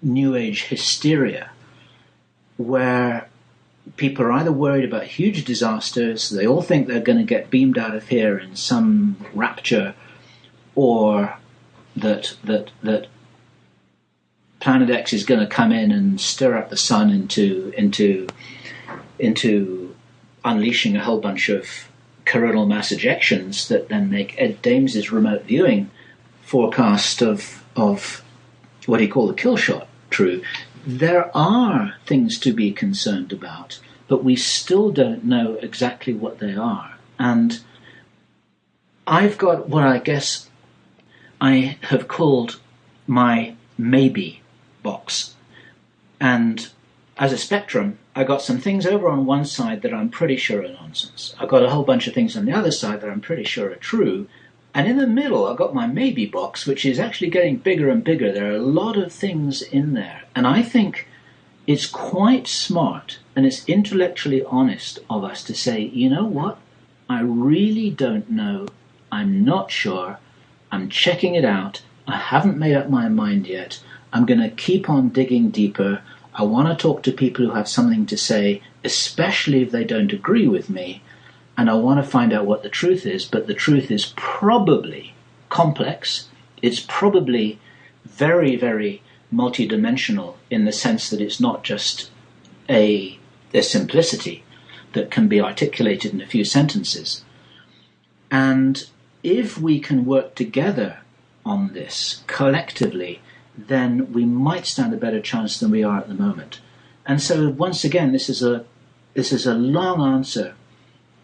New Age hysteria, where people are either worried about huge disasters, they all think they're going to get beamed out of here in some rapture, or that Planet X is going to come in and stir up the sun into unleashing a whole bunch of coronal mass ejections that then make Ed Dames's remote viewing forecast of what he called the kill shot true. There are things to be concerned about, but we still don't know exactly what they are. And I've got what I guess I have called my maybe box. And as a spectrum, I got some things over on one side that I'm pretty sure are nonsense. I got a whole bunch of things on the other side that I'm pretty sure are true. And in the middle, I've got my maybe box, which is actually getting bigger and bigger. There are a lot of things in there. And I think it's quite smart and it's intellectually honest of us to say, you know what? I really don't know. I'm not sure. I'm checking it out. I haven't made up my mind yet. I'm going to keep on digging deeper. I want to talk to people who have something to say, especially if they don't agree with me. And I want to find out what the truth is, but the truth is probably complex. It's probably very, very multidimensional in the sense that it's not just a simplicity that can be articulated in a few sentences. And if we can work together on this collectively, then we might stand a better chance than we are at the moment. And so once again, this is a long answer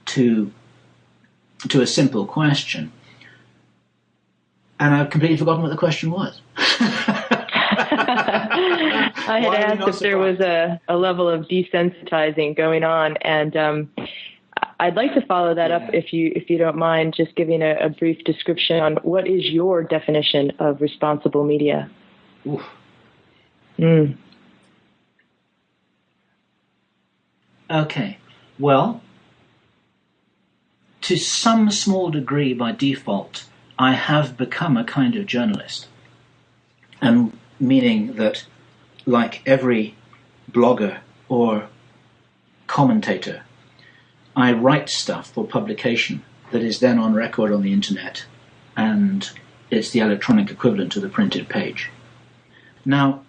to a simple question. And I've completely forgotten what the question was. I had asked if there was a level of desensitizing going on, and I'd like to follow that up if you don't mind, just giving a brief description on what is your definition of responsible media. Oof. Okay, well, to some small degree by default, I have become a kind of journalist. And meaning that, like every blogger or commentator, I write stuff for publication that is then on record on the internet, and it's the electronic equivalent to the printed page. Now,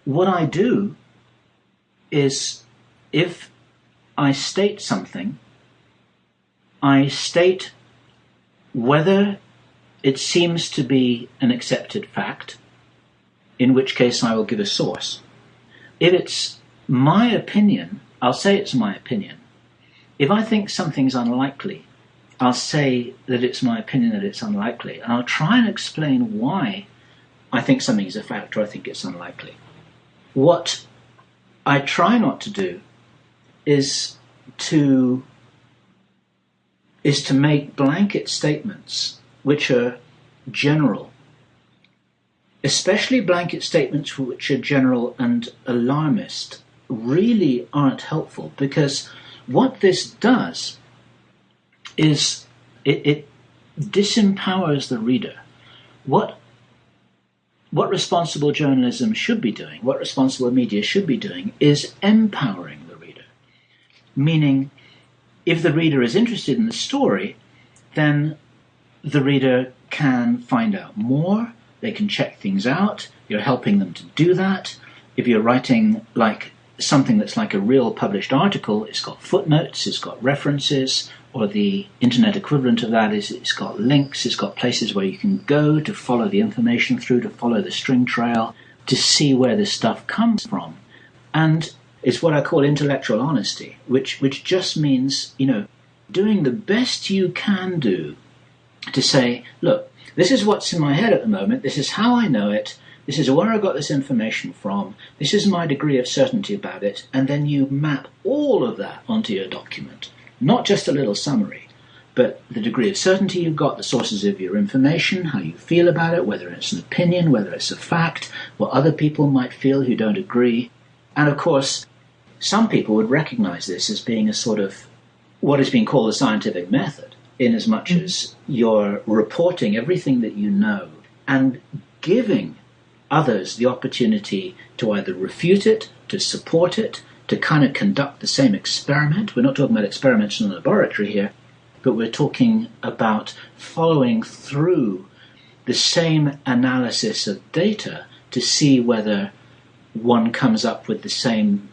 what I do is, if I state something, I state whether it seems to be an accepted fact, in which case I will give a source. If it's my opinion, I'll say it's my opinion. If I think something's unlikely, I'll say that it's my opinion that it's unlikely, and I'll try and explain why I think something is a fact or I think it's unlikely. What I try not to do is to make blanket statements which are general, especially blanket statements which are general and alarmist, really aren't helpful, because what this does is it disempowers the reader. What responsible journalism should be doing, what responsible media should be doing, is empowering the reader. Meaning, if the reader is interested in the story, then the reader can find out more, they can check things out, you're helping them to do that. If you're writing like something that's like a real published article, it's got footnotes, it's got references, or the internet equivalent of that is it's got links, it's got places where you can go to follow the information through, to follow the string trail, to see where this stuff comes from. And it's what I call intellectual honesty, which just means, doing the best you can do to say, look, this is what's in my head at the moment, this is how I know it, this is where I got this information from, this is my degree of certainty about it, and then you map all of that onto your document. Not just a little summary, but the degree of certainty you've got, the sources of your information, how you feel about it, whether it's an opinion, whether it's a fact, what other people might feel who don't agree. And of course, some people would recognize this as being a sort of what is being called a scientific method, in as much as you're reporting everything that you know and giving others the opportunity to either refute it, to support it, to kind of conduct the same experiment. We're not talking about experiments in a laboratory here, but we're talking about following through the same analysis of data to see whether one comes up with the same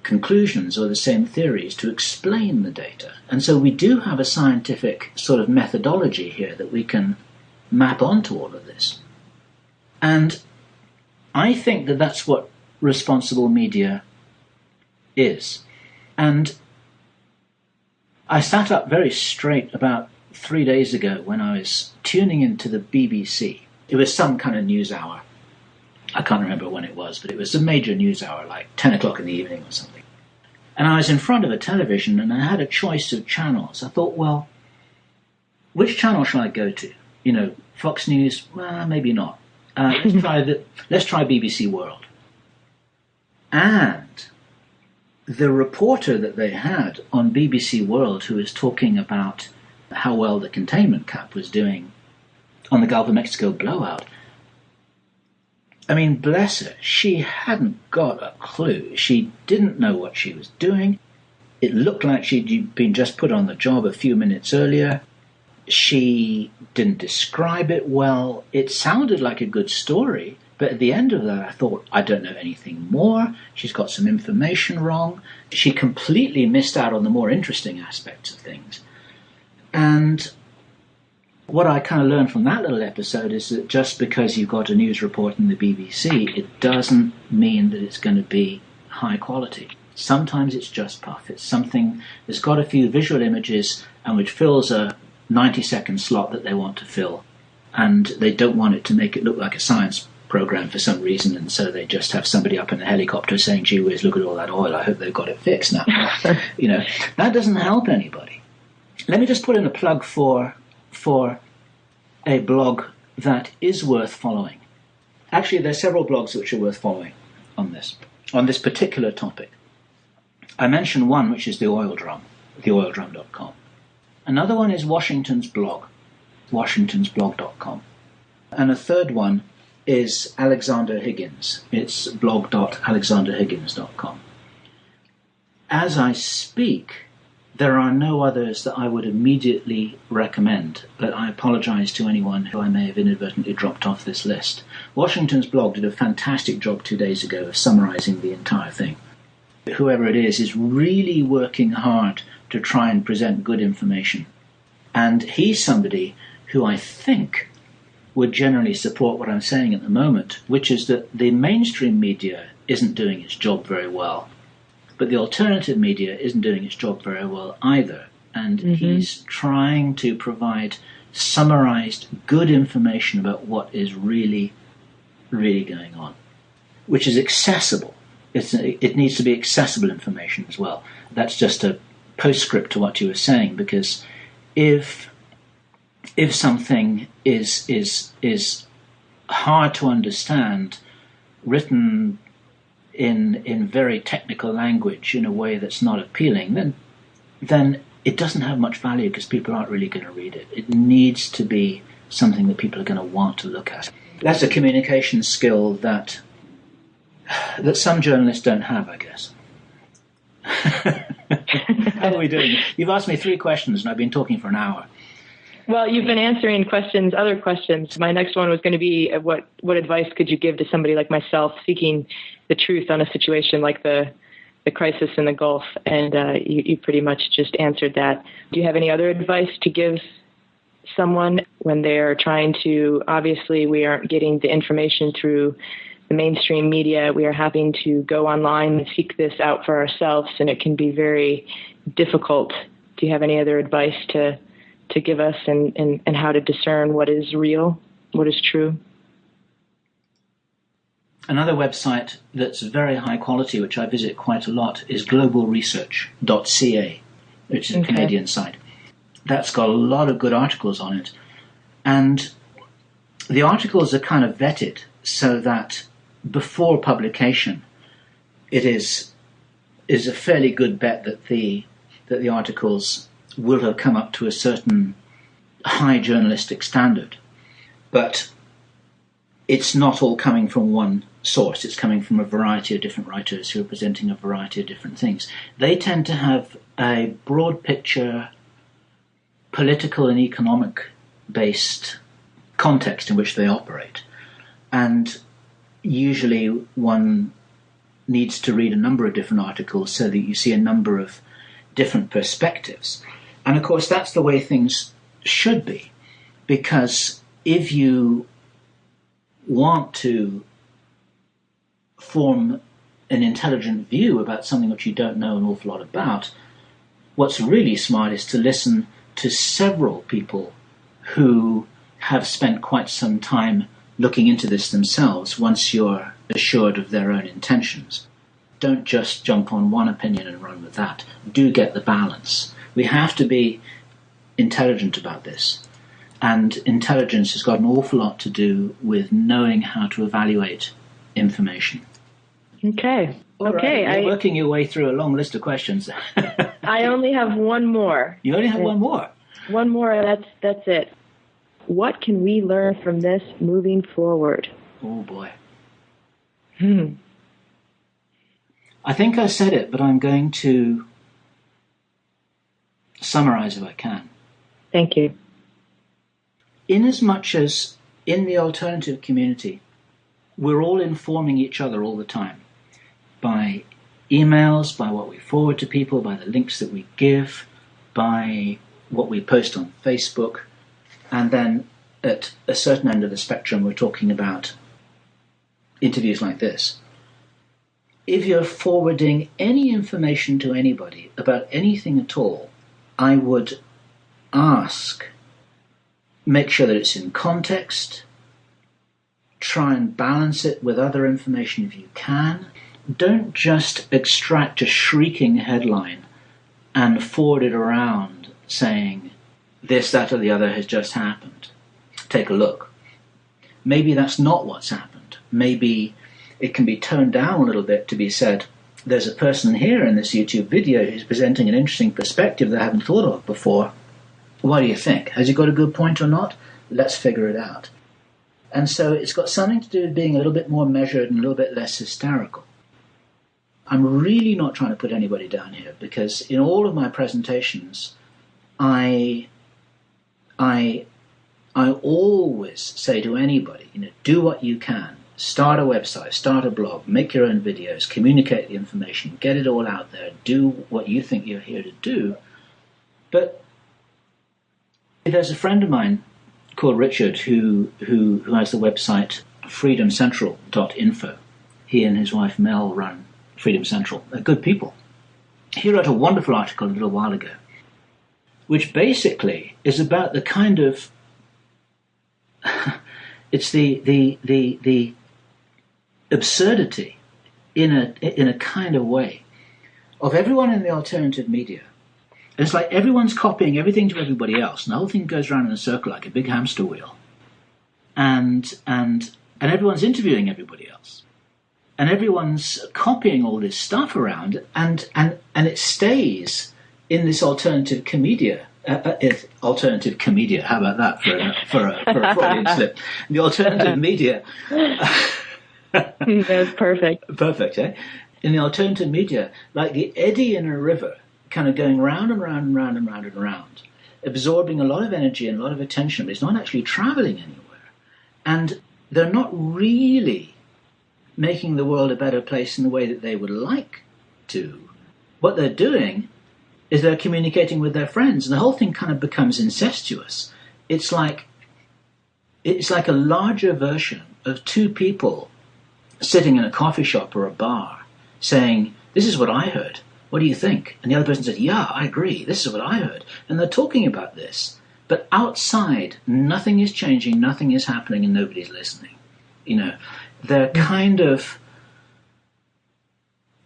conclusions or the same theories to explain the data. And so we do have a scientific sort of methodology here that we can map onto all of this. And I think that that's what responsible media is. And I sat up very straight about 3 days ago when I was tuning into the BBC. It was some kind of news hour. I can't remember when it was, but it was a major news hour, like 10 o'clock in the evening or something. And I was in front of a television and I had a choice of channels. I thought, well, which channel shall I go to? Fox News? Well, maybe not. Let's try BBC World. And the reporter that they had on BBC World, who was talking about how well the containment cap was doing on the Gulf of Mexico blowout, I mean, bless her, she hadn't got a clue. She didn't know what she was doing. It looked like she'd been just put on the job a few minutes earlier. She didn't describe it well. It sounded like a good story, but at the end of that I thought, I don't know anything more. She's got some information wrong. She completely missed out on the more interesting aspects of things. And what I kind of learned from that little episode is that just because you've got a news report in the BBC, it doesn't mean that it's going to be high quality. Sometimes it's just puff. It's something that's got a few visual images and which fills a 90-second slot that they want to fill. And they don't want it to make it look like a science program for some reason, and so they just have somebody up in a helicopter saying, gee whiz, look at all that oil, I hope they've got it fixed now. That doesn't help anybody. Let me just put in a plug for a blog that is worth following. Actually, there are several blogs which are worth following on this particular topic. I mentioned one, which is the Oil Drum, theoildrum.com. Another one is Washington's blog, washingtonsblog.com. And a third one is Alexander Higgins. It's blog.alexanderhiggins.com. As I speak, there are no others that I would immediately recommend, but I apologize to anyone who I may have inadvertently dropped off this list. Washington's blog did a fantastic job 2 days ago of summarizing the entire thing. Whoever it is really working hard to try and present good information. And he's somebody who I think would generally support what I'm saying at the moment, which is that the mainstream media isn't doing its job very well, but the alternative media isn't doing its job very well either. and he's trying to provide summarized, good information about what is really, really going on, which is accessible. It needs to be accessible information as well. That's just a postscript to what you were saying, because if something is hard to understand, written in very technical language in a way that's not appealing, then it doesn't have much value, because people aren't really going to read it. It needs to be something that people are going to want to look at. That's a communication skill that some journalists don't have, I guess. How are we doing? You've asked me 3 questions and I've been talking for an hour. Well, you've been answering other questions. My next one was going to be, what advice could you give to somebody like myself seeking the truth on a situation like the crisis in the Gulf? And you pretty much just answered that. Do you have any other advice to give someone when they're trying to, obviously we aren't getting the information through the mainstream media, we are having to go online and seek this out for ourselves, and it can be very difficult. Do you have any other advice to give us and how to discern what is real, what is true? Another website that's very high quality, which I visit quite a lot, is globalresearch.ca, which is a Canadian site. That's got a lot of good articles on it. And the articles are kind of vetted so that before publication, it is a fairly good bet that the articles will have come up to a certain high journalistic standard. But it's not all coming from one source. It's coming from a variety of different writers who are presenting a variety of different things. They tend to have a broad picture, political and economic based context in which they operate. And usually one needs to read a number of different articles so that you see a number of different perspectives. And of course that's the way things should be, because if you want to form an intelligent view about something which you don't know an awful lot about, what's really smart is to listen to several people who have spent quite some time looking into this themselves once you're assured of their own intentions. Don't just jump on one opinion and run with that. Do get the balance. We have to be intelligent about this. And intelligence has got an awful lot to do with knowing how to evaluate information. Okay. Okay. You're working your way through a long list of questions. I only have one more. You only have one more? One more, that's it. What can we learn from this moving forward? Oh, boy. I think I said it, but I'm going to summarize if I can. Thank you. Inasmuch as in the alternative community, we're all informing each other all the time by emails, by what we forward to people, by the links that we give, by what we post on Facebook, and then at a certain end of the spectrum, we're talking about interviews like this. If you're forwarding any information to anybody about anything at all, I would ask, make sure that it's in context, try and balance it with other information if you can. Don't just extract a shrieking headline and forward it around saying, this, that, or the other has just happened. Take a look. Maybe that's not what's happened. Maybe it can be toned down a little bit to be said, there's a person here in this YouTube video who's presenting an interesting perspective that I haven't thought of before. What do you think? Has he got a good point or not? Let's figure it out. And so it's got something to do with being a little bit more measured and a little bit less hysterical. I'm really not trying to put anybody down here, because in all of my presentations, I always say to anybody, do what you can. Start a website, start a blog, make your own videos, communicate the information, get it all out there, do what you think you're here to do. But there's a friend of mine called Richard who has the website freedomcentral.info. He and his wife Mel run Freedom Central. They're good people. He wrote a wonderful article a little while ago which basically is about the kind of it's the absurdity in a kind of way of everyone in the alternative media. It's like everyone's copying everything to everybody else, and the whole thing goes around in a circle like a big hamster wheel. And everyone's interviewing everybody else, and everyone's copying all this stuff around, and it stays in this alternative commedia. Alternative commedia. How about that for a Freudian slip? The alternative media. That's perfect. Perfect, eh? In the alternative media, like the eddy in a river, kind of going round and round and round and round and round, absorbing a lot of energy and a lot of attention, but it's not actually traveling anywhere. And they're not really making the world a better place in the way that they would like to. What they're doing is they're communicating with their friends, and the whole thing kind of becomes incestuous. It's like a larger version of two people sitting in a coffee shop or a bar saying, "This is what I heard. What do you think?" And the other person said, "Yeah, I agree. This is what I heard." And they're talking about this. But outside, nothing is changing, nothing is happening, and nobody's listening. They're kind of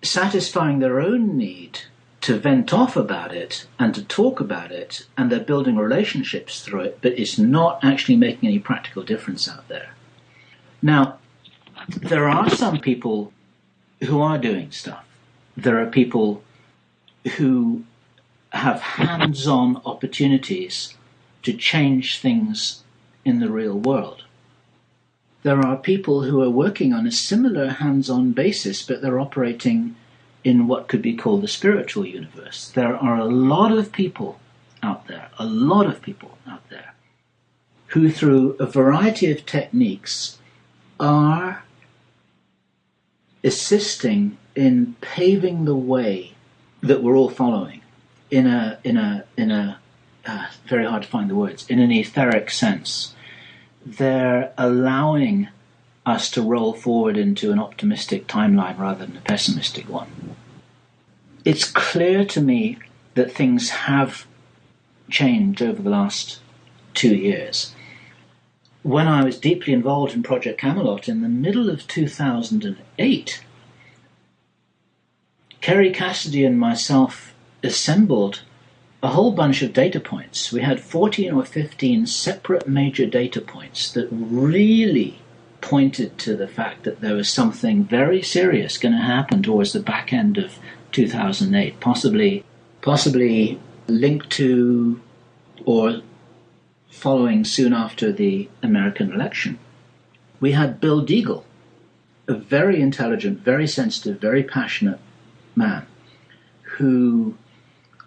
satisfying their own need to vent off about it and to talk about it, and they're building relationships through it, but it's not actually making any practical difference out there. Now, there are some people who are doing stuff. There are people who have hands-on opportunities to change things in the real world. There are people who are working on a similar hands-on basis, but they're operating in what could be called the spiritual universe. There are a lot of people out there, who through a variety of techniques are assisting in paving the way that we're all following in a very hard to find the words, in an etheric sense. They're allowing us to roll forward into an optimistic timeline rather than a pessimistic one. It's clear to me that things have changed over the last 2 years. When I was deeply involved in Project Camelot in the middle of 2008, Kerry Cassidy and myself assembled a whole bunch of data points. We had 14 or 15 separate major data points that really pointed to the fact that there was something very serious going to happen towards the back end of 2008, possibly linked to or following soon after the American election. We had Bill Deagle, a very intelligent, very sensitive, very passionate man, who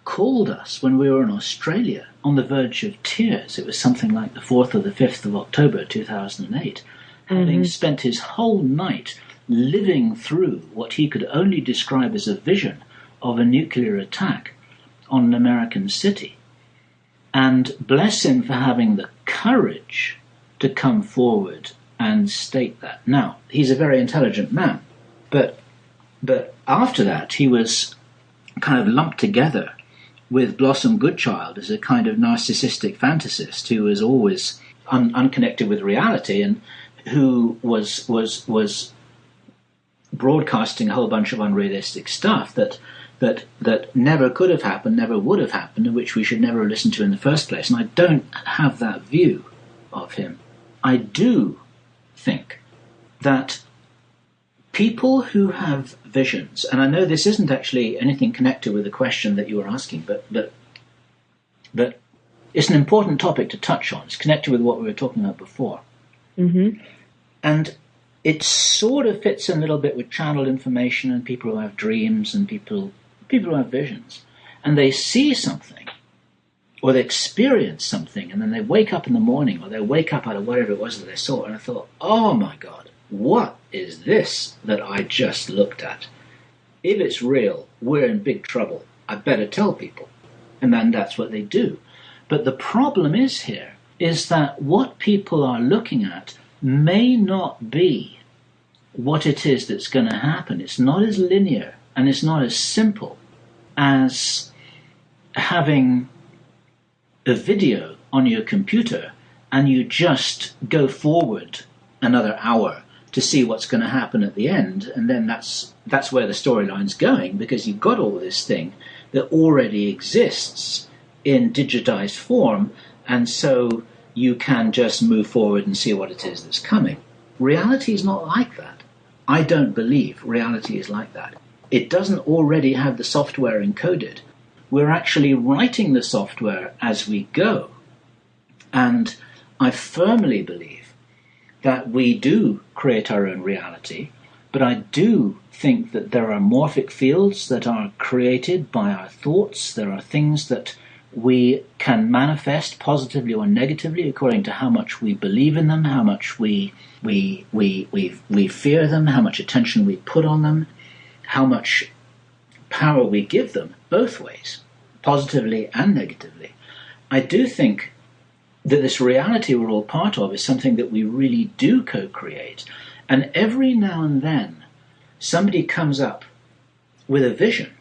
called us when we were in Australia on the verge of tears. It was something like the 4th or the 5th of October 2008, having spent his whole night living through what he could only describe as a vision of a nuclear attack on an American city. And bless him for having the courage to come forward and state that. Now, he's a very intelligent man, but after that he was kind of lumped together with Blossom Goodchild as a kind of narcissistic fantasist who was always unconnected with reality, and who was broadcasting a whole bunch of unrealistic stuff that never could have happened, never would have happened, and which we should never have listened to in the first place. And I don't have that view of him. I do think that people who have visions, and I know this isn't actually anything connected with the question that you were asking, but it's an important topic to touch on. It's connected with what we were talking about before. Mm-hmm. And it sort of fits in a little bit with channeled information and people who have dreams and people who have visions. And they see something, or they experience something, and then they wake up in the morning, or they wake up out of whatever it was that they saw, and I thought, oh my God, what is this that I just looked at? If it's real, we're in big trouble. I better tell people. And then that's what they do. But the problem is that what people are looking at may not be what it is that's going to happen. It's not as linear, and it's not as simple as having a video on your computer and you just go forward another hour to see what's going to happen at the end, and then that's where the storyline's going, because you've got all this thing that already exists in digitized form, and so you can just move forward and see what it is that's coming. Reality is not like that. I don't believe reality is like that. It doesn't already have the software encoded. We're actually writing the software as we go. And I firmly believe that we do create our own reality, but I do think that there are morphic fields that are created by our thoughts. There are things that we can manifest positively or negatively according to how much we believe in them, how much we fear them, how much attention we put on them, how much power we give them, both ways, positively and negatively. I do think that this reality we're all part of is something that we really do co-create. And every now and then, somebody comes up with a vision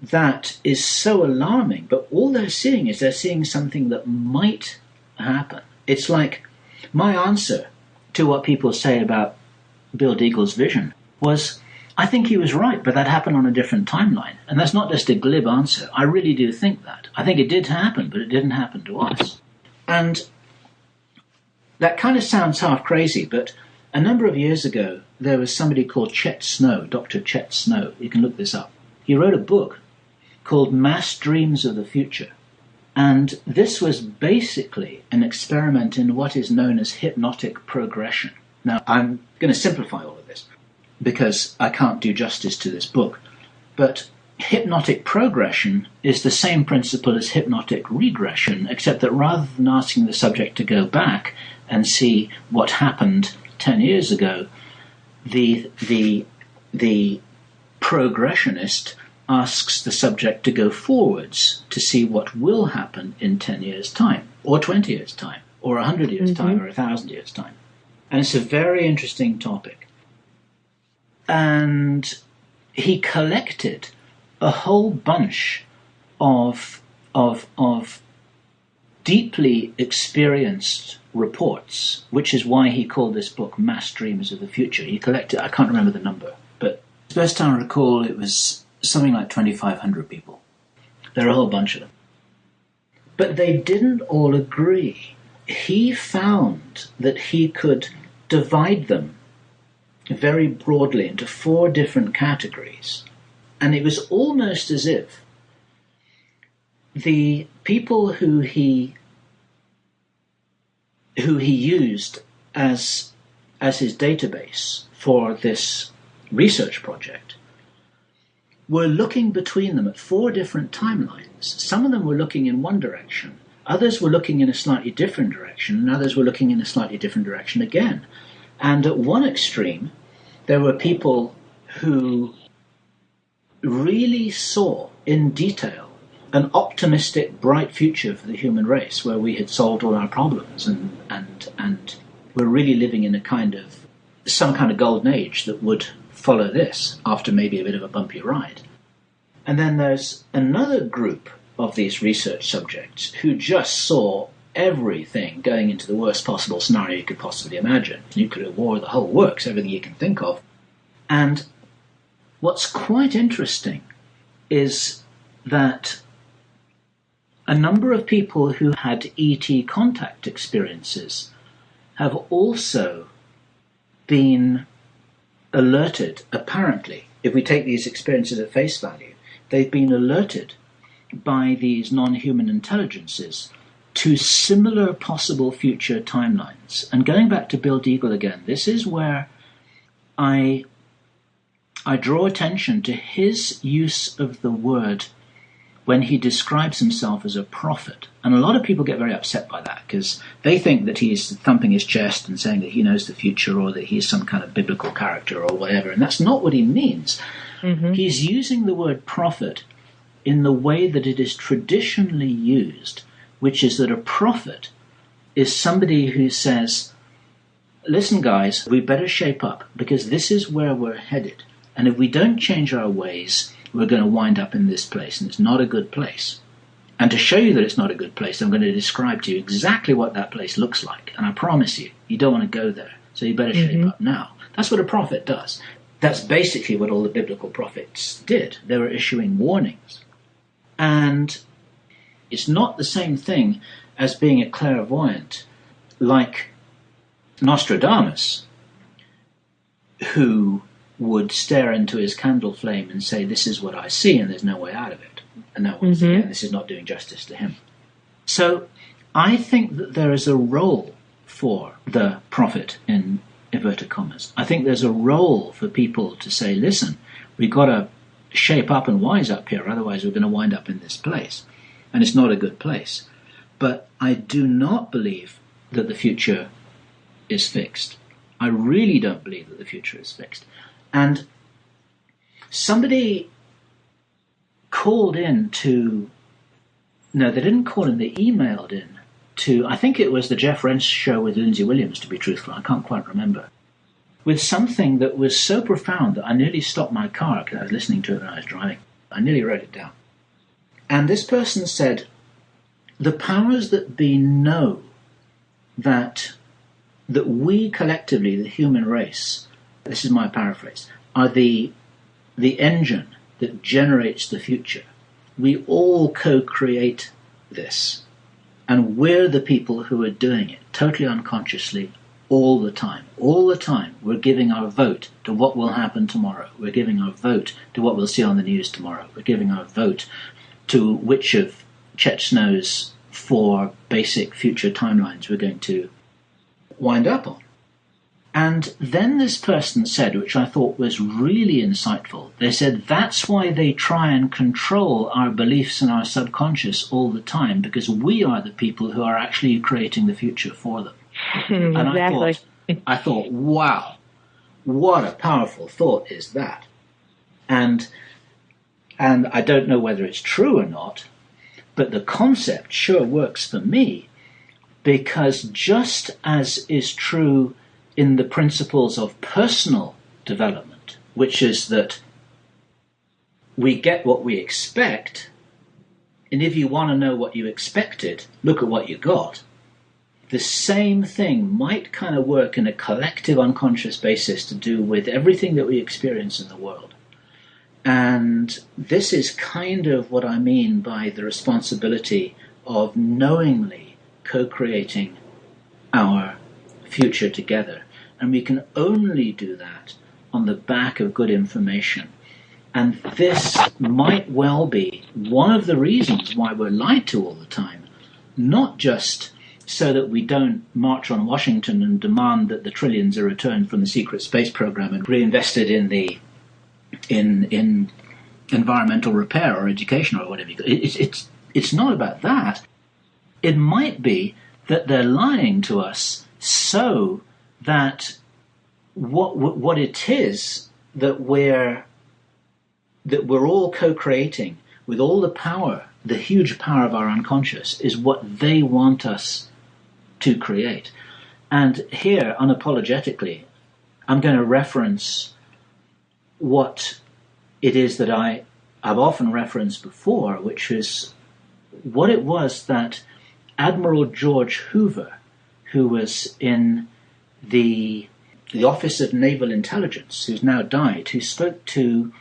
that is so alarming, but all they're seeing is they're seeing something that might happen. It's like my answer to what people say about Bill Deagle's vision was, I think he was right, but that happened on a different timeline. And that's not just a glib answer. I really do think that. I think it did happen, but it didn't happen to us. And that kind of sounds half crazy, but a number of years ago, there was somebody called Chet Snow, Dr. Chet Snow. You can look this up. He wrote a book called Mass Dreams of the Future. And this was basically an experiment in what is known as hypnotic progression. Now, I'm going to simplify all of this because I can't do justice to this book. But hypnotic progression is the same principle as hypnotic regression, except that rather than asking the subject to go back and see what happened 10 years ago, the progressionist asks the subject to go forwards to see what will happen in 10 years' time, or 20 years' time, or 100 years' time, or 1,000 years' time. And it's a very interesting topic. And he collected a whole bunch of deeply experienced reports, which is why he called this book Mass Dreams of the Future. He collected, I can't remember the number, but as best I recall, it was something like 2,500 people. There are a whole bunch of them. But they didn't all agree. He found that he could divide them very broadly into 4 different categories. And it was almost as if the people who he used as his database for this research project were looking between them at 4 different timelines. Some of them were looking in one direction, others were looking in a slightly different direction, and others were looking in a slightly different direction again. And at one extreme, there were people who really saw in detail an optimistic, bright future for the human race where we had solved all our problems and we're really living in some kind of golden age that would follow this after maybe a bit of a bumpy ride. And then there's another group of these research subjects who just saw everything going into the worst possible scenario you could possibly imagine. Nuclear war, the whole works, everything you can think of. And what's quite interesting is that a number of people who had ET contact experiences have also been alerted, apparently, if we take these experiences at face value, they've been alerted by these non-human intelligences to similar possible future timelines. And going back to Bill Deagle again, this is where I draw attention to his use of the word when he describes himself as a prophet. And a lot of people get very upset by that because they think that he's thumping his chest and saying that he knows the future or that he's some kind of biblical character or whatever. And that's not what he means. Mm-hmm. He's using the word prophet in the way that it is traditionally used, which is that a prophet is somebody who says, listen guys, we better shape up because this is where we're headed. And if we don't change our ways, we're going to wind up in this place, and it's not a good place. And to show you that it's not a good place, I'm going to describe to you exactly what that place looks like. And I promise you, you don't want to go there. So you better shape up now. That's what a prophet does. That's basically what all the biblical prophets did. They were issuing warnings. And it's not the same thing as being a clairvoyant like Nostradamus, who would stare into his candle flame and say, this is what I see and there's no way out of it. And that was, yeah, this is not doing justice to him. So I think that there is a role for the prophet, in inverted commas. I think there's a role for people to say, listen, we've got to shape up and wise up here, otherwise we're going to wind up in this place. And it's not a good place. But I do not believe that the future is fixed. I really don't believe that the future is fixed. And somebody called in to, no, they didn't call in, they emailed in to, I think it was the Jeff Rense show with Lindsay Williams, to be truthful, I can't quite remember, with something that was so profound that I nearly stopped my car because I was listening to it when I was driving. I nearly wrote it down. And this person said, the powers that be know that we collectively, the human race, this is my paraphrase, are the engine that generates the future. We all co-create this. And we're the people who are doing it, totally unconsciously, all the time. All the time, we're giving our vote to what will happen tomorrow. We're giving our vote to what we'll see on the news tomorrow. We're giving our vote to which of Chet Snow's 4 basic future timelines we're going to wind up on. And then this person said, which I thought was really insightful, they said that's why they try and control our beliefs and our subconscious all the time, because we are the people who are actually creating the future for them. And exactly. I thought, wow, what a powerful thought is that. And I don't know whether it's true or not, but the concept sure works for me, because just as is true in the principles of personal development, which is that we get what we expect, and if you want to know what you expected, look at what you got. The same thing might kind of work in a collective unconscious basis to do with everything that we experience in the world. And this is kind of what I mean by the responsibility of knowingly co-creating our future together. And we can only do that on the back of good information. And this might well be one of the reasons why we're lied to all the time, not just so that we don't march on Washington and demand that the trillions are returned from the secret space program and reinvested in environmental repair or education or whatever. It's not about that. It might be that they're lying to us so that what it is that we're all co-creating with all the power, the huge power of our unconscious, is what they want us to create. And here, unapologetically, I'm going to reference what it is that I've often referenced before, which is what it was that Admiral George Hoover, who was in the Office of Naval Intelligence, who's now died, who spoke to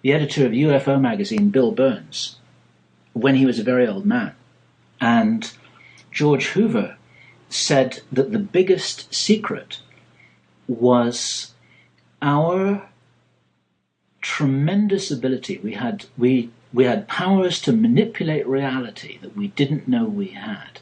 the editor of UFO magazine, Bill Burns, when he was a very old man. And George Hoover said that the biggest secret was our tremendous ability. We had powers to manipulate reality that we didn't know we had,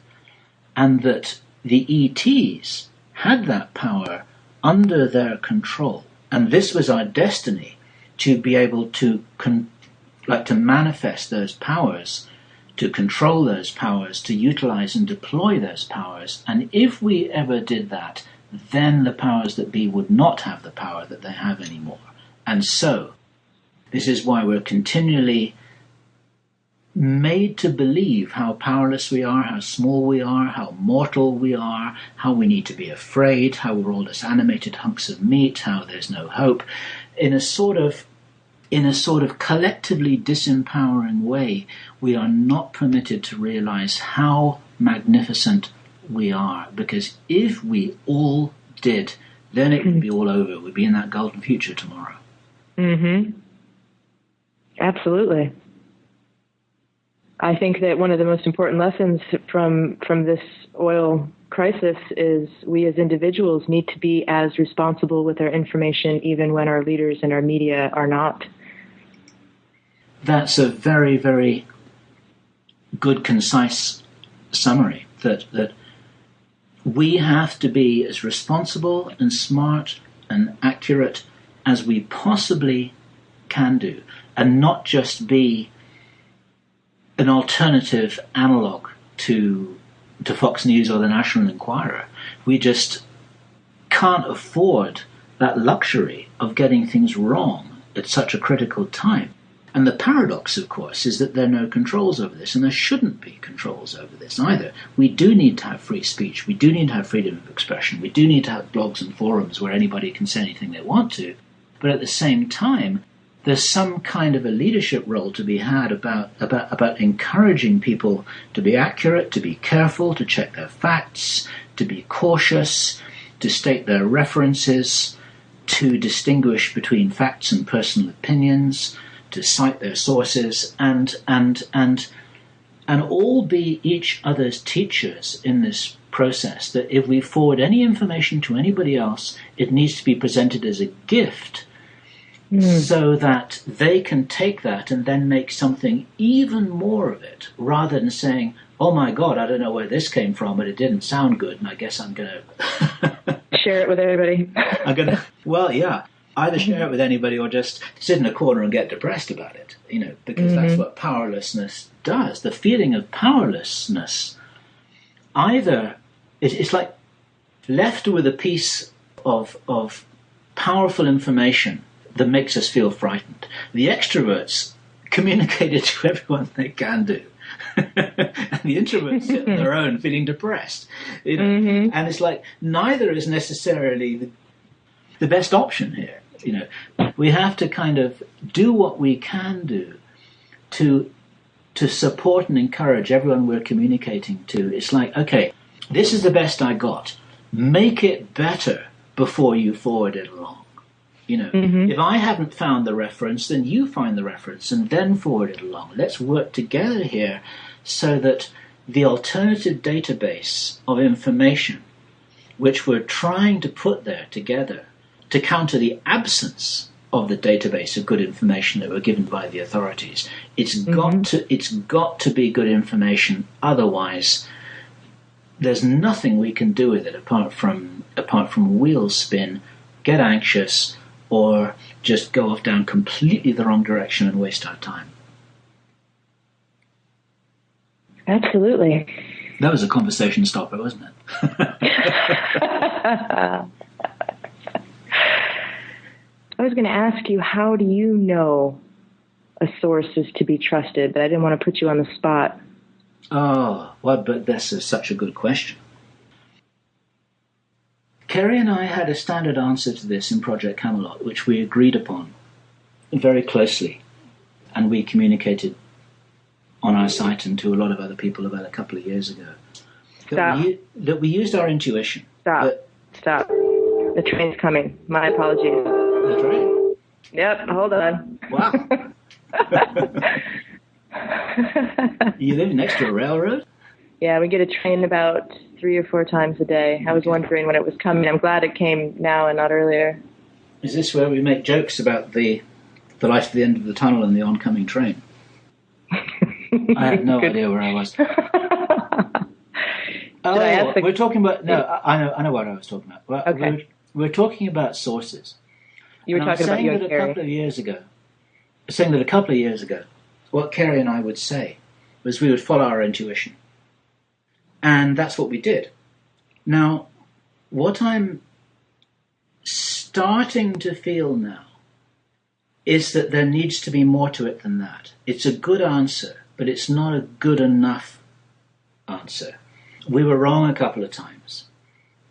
and that the ETs had that power under their control. And this was our destiny, to be able to to manifest those powers, to control those powers, to utilize and deploy those powers. And if we ever did that, then the powers that be would not have the power that they have anymore. And so, this is why we're continually made to believe how powerless we are, how small we are, how mortal we are, how we need to be afraid, how we're all just animated hunks of meat, how there's no hope, in a sort of in a sort of collectively disempowering way, we are not permitted to realize how magnificent we are. Because if we all did, then it would be all over. We'd be in that golden future tomorrow. Mm-hmm. Absolutely. I think that one of the most important lessons from this oil crisis is we as individuals need to be as responsible with our information even when our leaders and our media are not. That's a very, very good, concise summary, that we have to be as responsible and smart and accurate as we possibly can do, and not just be an alternative analog to Fox News or the National Enquirer. We just can't afford that luxury of getting things wrong at such a critical time. And the paradox, of course, is that there are no controls over this, and there shouldn't be controls over this either. We do need to have free speech. We do need to have freedom of expression. We do need to have blogs and forums where anybody can say anything they want to. But at the same time, there's some kind of a leadership role to be had about encouraging people to be accurate, to be careful, to check their facts, to be cautious, to state their references, to distinguish between facts and personal opinions, to cite their sources, and all be each other's teachers in this process. That if we forward any information to anybody else, it needs to be presented as a gift, so that they can take that and then make something even more of it, rather than saying, oh my God, I don't know where this came from, but it didn't sound good, and I guess I'm going to share it with everybody. Either share it with anybody or just sit in a corner and get depressed about it, because that's what powerlessness does. The feeling of powerlessness, either it's like left with a piece of powerful information that makes us feel frightened. The extroverts communicate it to everyone they can do. And the introverts sit on their own feeling depressed. And it's like neither is necessarily the best option here. We have to kind of do what we can do to support and encourage everyone we're communicating to. It's like, okay, this is the best I got. Make it better before you forward it along. If I haven't found the reference, then you find the reference and then forward it along. Let's work together here so that the alternative database of information, which we're trying to put there together to counter the absence of the database of good information that were given by the authorities, it's got to be good information. Otherwise, there's nothing we can do with it apart from wheel spin, get anxious, or just go off down completely the wrong direction and waste our time. Absolutely. That was a conversation stopper, wasn't it? I was going to ask you, how do you know a source is to be trusted? But I didn't want to put you on the spot. Oh, well, but this is such a good question. Kerry and I had a standard answer to this in Project Camelot, which we agreed upon very closely, and we communicated on our site and to a lot of other people about a couple of years ago. That we used our intuition. Stop. The train's coming. My apologies. The train? Yep, hold on. Wow. You live next to a railroad? Yeah, we get a train about 3 or 4 times a day. I was wondering when it was coming. I'm glad it came now and not earlier. Is this where we make jokes about the light at the end of the tunnel and the oncoming train? I had no idea where I was. We're talking about... No, I know what I was talking about. Well, okay. We're talking about sources. You were talking about you and Carrie. Saying that a couple of years ago, what Carrie and I would say was we would follow our intuition. And that's what we did. Now, what I'm starting to feel now is that there needs to be more to it than that. It's a good answer, but it's not a good enough answer. We were wrong a couple of times.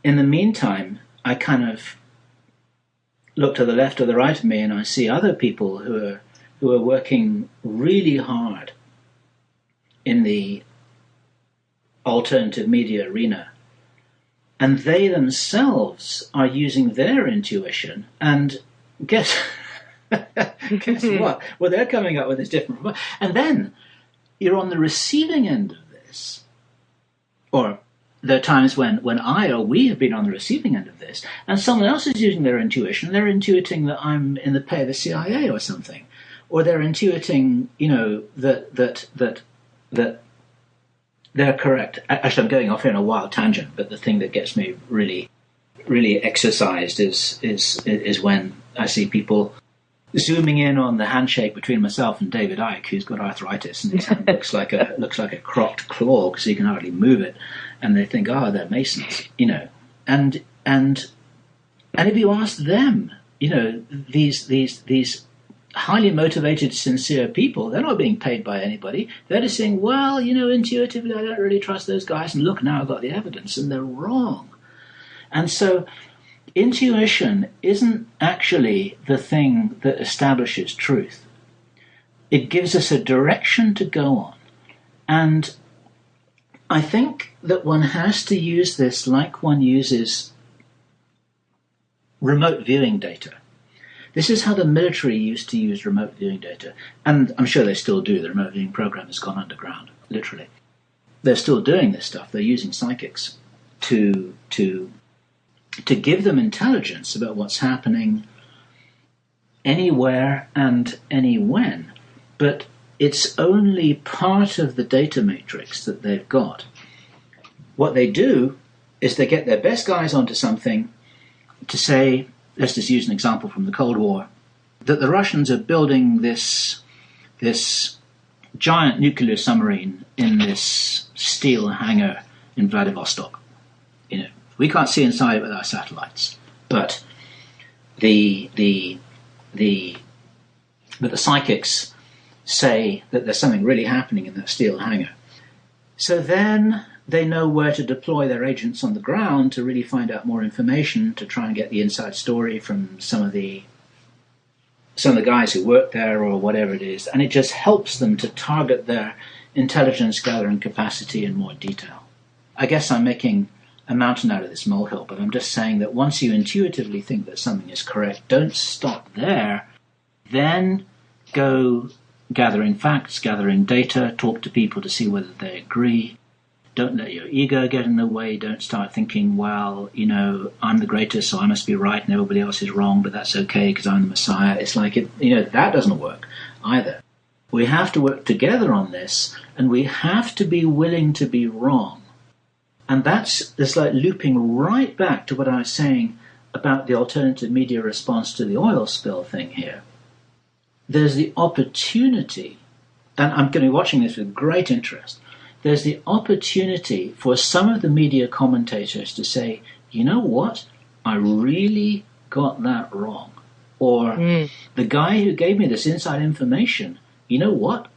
In the meantime, I kind of look to the left or the right of me and I see other people who are who are working really hard in the alternative media arena, and they themselves are using their intuition, and guess what? Well, they're coming up with this different, and then you're on the receiving end of this, or there are times when I or we have been on the receiving end of this, and someone else is using their intuition. They're intuiting that I'm in the pay of the CIA or something, or they're intuiting, that they're correct. Actually, I'm going off here on a wild tangent, but the thing that gets me really, really exercised is when I see people zooming in on the handshake between myself and David Icke, who's got arthritis, and his hand looks like a crocked claw because he can hardly move it, and they think, they're Masons, and if you ask them, these highly motivated, sincere people, they're not being paid by anybody. They're just saying, well, intuitively, I don't really trust those guys, and look, now I've got the evidence, and they're wrong. And so intuition isn't actually the thing that establishes truth. It gives us a direction to go on. And I think that one has to use this like one uses remote viewing data. This is how the military used to use remote viewing data. And I'm sure they still do. The remote viewing program has gone underground, literally. They're still doing this stuff. They're using psychics to give them intelligence about what's happening anywhere and any when. But it's only part of the data matrix that they've got. What they do is they get their best guys onto something to say, let's just use an example from the Cold War, that the Russians are building this giant nuclear submarine in this steel hangar in Vladivostok. We can't see inside it with our satellites, but the psychics say that there's something really happening in that steel hangar. So then they know where to deploy their agents on the ground to really find out more information, to try and get the inside story from some of the guys who work there or whatever it is, and it just helps them to target their intelligence gathering capacity in more detail. I guess I'm making a mountain out of this molehill, but I'm just saying that once you intuitively think that something is correct, don't stop there. Then go gathering facts, gathering data, talk to people to see whether they agree. Don't let your ego get in the way. Don't start thinking, well, I'm the greatest, so I must be right and everybody else is wrong, but that's okay because I'm the Messiah. It's like, that doesn't work either. We have to work together on this, and we have to be willing to be wrong. And that's like looping right back to what I was saying about the alternative media response to the oil spill thing here. There's the opportunity, and I'm going to be watching this with great interest, there's the opportunity for some of the media commentators to say, you know what, I really got that wrong. Or the guy who gave me this inside information, you know what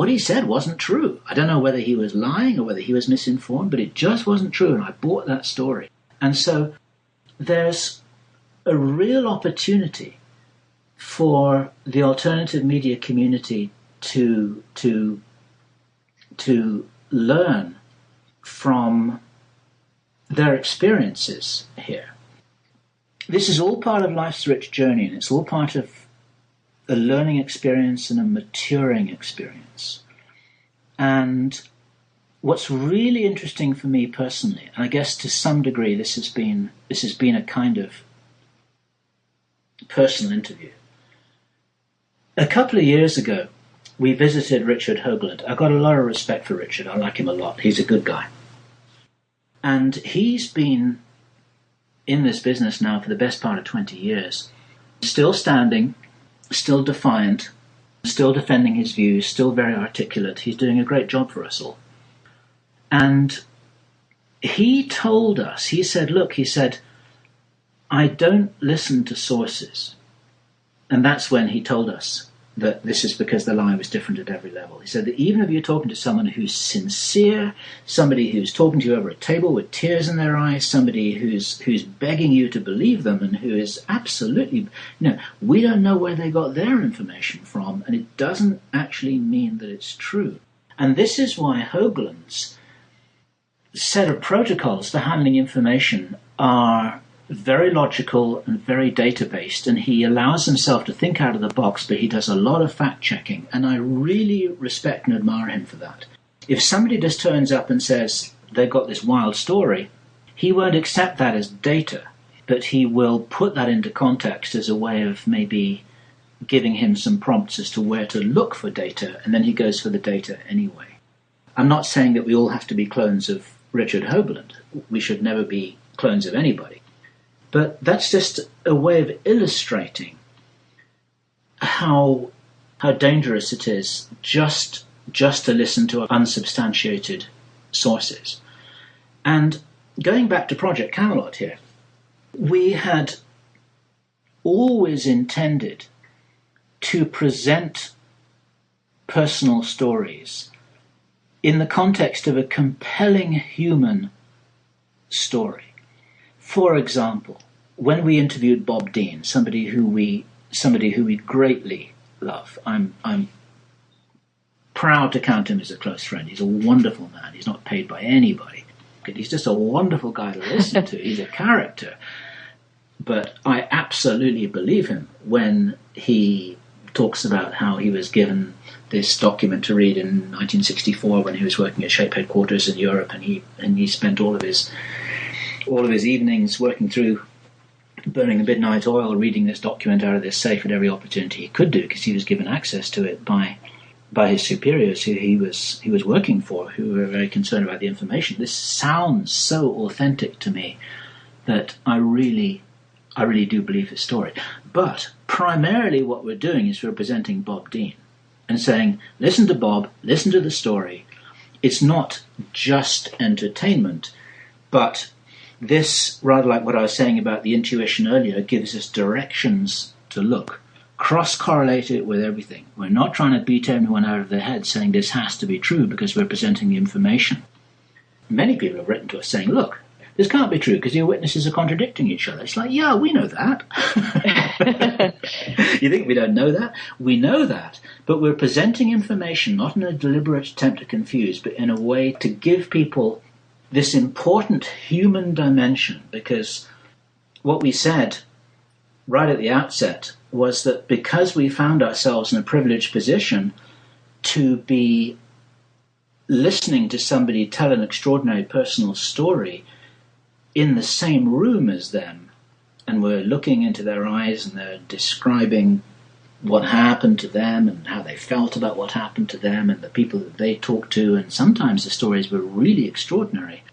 he said wasn't true. I don't know whether he was lying or whether he was misinformed, but it just wasn't true, and I bought that story. And so there's a real opportunity for the alternative media community to learn from their experiences here. This is all part of life's rich journey, and it's all part of a learning experience and a maturing experience. And what's really interesting for me personally, and I guess to some degree this has been a kind of personal interview. A couple of years ago, we visited Richard Hoagland. I've got a lot of respect for Richard. I like him a lot. He's a good guy. And he's been in this business now for the best part of 20 years. Still standing, still defiant, still defending his views, still very articulate. He's doing a great job for us all. And he told us, he said, I don't listen to sources. And that's when he told us that this is because the lie was different at every level. He said that even if you're talking to someone who's sincere, somebody who's talking to you over a table with tears in their eyes, somebody who's begging you to believe them and who is absolutely, we don't know where they got their information from, and it doesn't actually mean that it's true. And this is why Hoagland's set of protocols for handling information are very logical and very data-based, and he allows himself to think out of the box, but he does a lot of fact-checking, and I really respect and admire him for that. If somebody just turns up and says they've got this wild story, he won't accept that as data, but he will put that into context as a way of maybe giving him some prompts as to where to look for data, and then he goes for the data anyway. I'm not saying that we all have to be clones of Richard Hoagland. We should never be clones of anybody. But that's just a way of illustrating how dangerous it is just to listen to unsubstantiated sources. And going back to Project Camelot here, we had always intended to present personal stories in the context of a compelling human story. For example, when we interviewed Bob Dean, somebody who we greatly love, I'm proud to count him as a close friend. He's a wonderful man. He's not paid by anybody. He's just a wonderful guy to listen to. He's a character. But I absolutely believe him when he talks about how he was given this document to read in 1964 when he was working at Shape headquarters in Europe, and he spent all of his evenings working through burning the midnight oil, reading this document out of this safe at every opportunity he could do, because he was given access to it by his superiors who he was working for, who were very concerned about the information. This sounds so authentic to me that I really do believe his story. But primarily what we're doing is we're presenting Bob Dean and saying, listen to Bob, listen to the story. It's not just entertainment, but this, rather like what I was saying about the intuition earlier, gives us directions to look. Cross-correlate it with everything. We're not trying to beat everyone out of their head saying this has to be true because we're presenting the information. Many people have written to us saying, look, this can't be true because your witnesses are contradicting each other. It's like, yeah, we know that. You think we don't know that? We know that. But we're presenting information not in a deliberate attempt to confuse, but in a way to give people this important human dimension, because what we said right at the outset was that because we found ourselves in a privileged position to be listening to somebody tell an extraordinary personal story in the same room as them, and we're looking into their eyes and they're describing what happened to them and how they felt about what happened to them and the people that they talked to, and sometimes the stories were really extraordinary.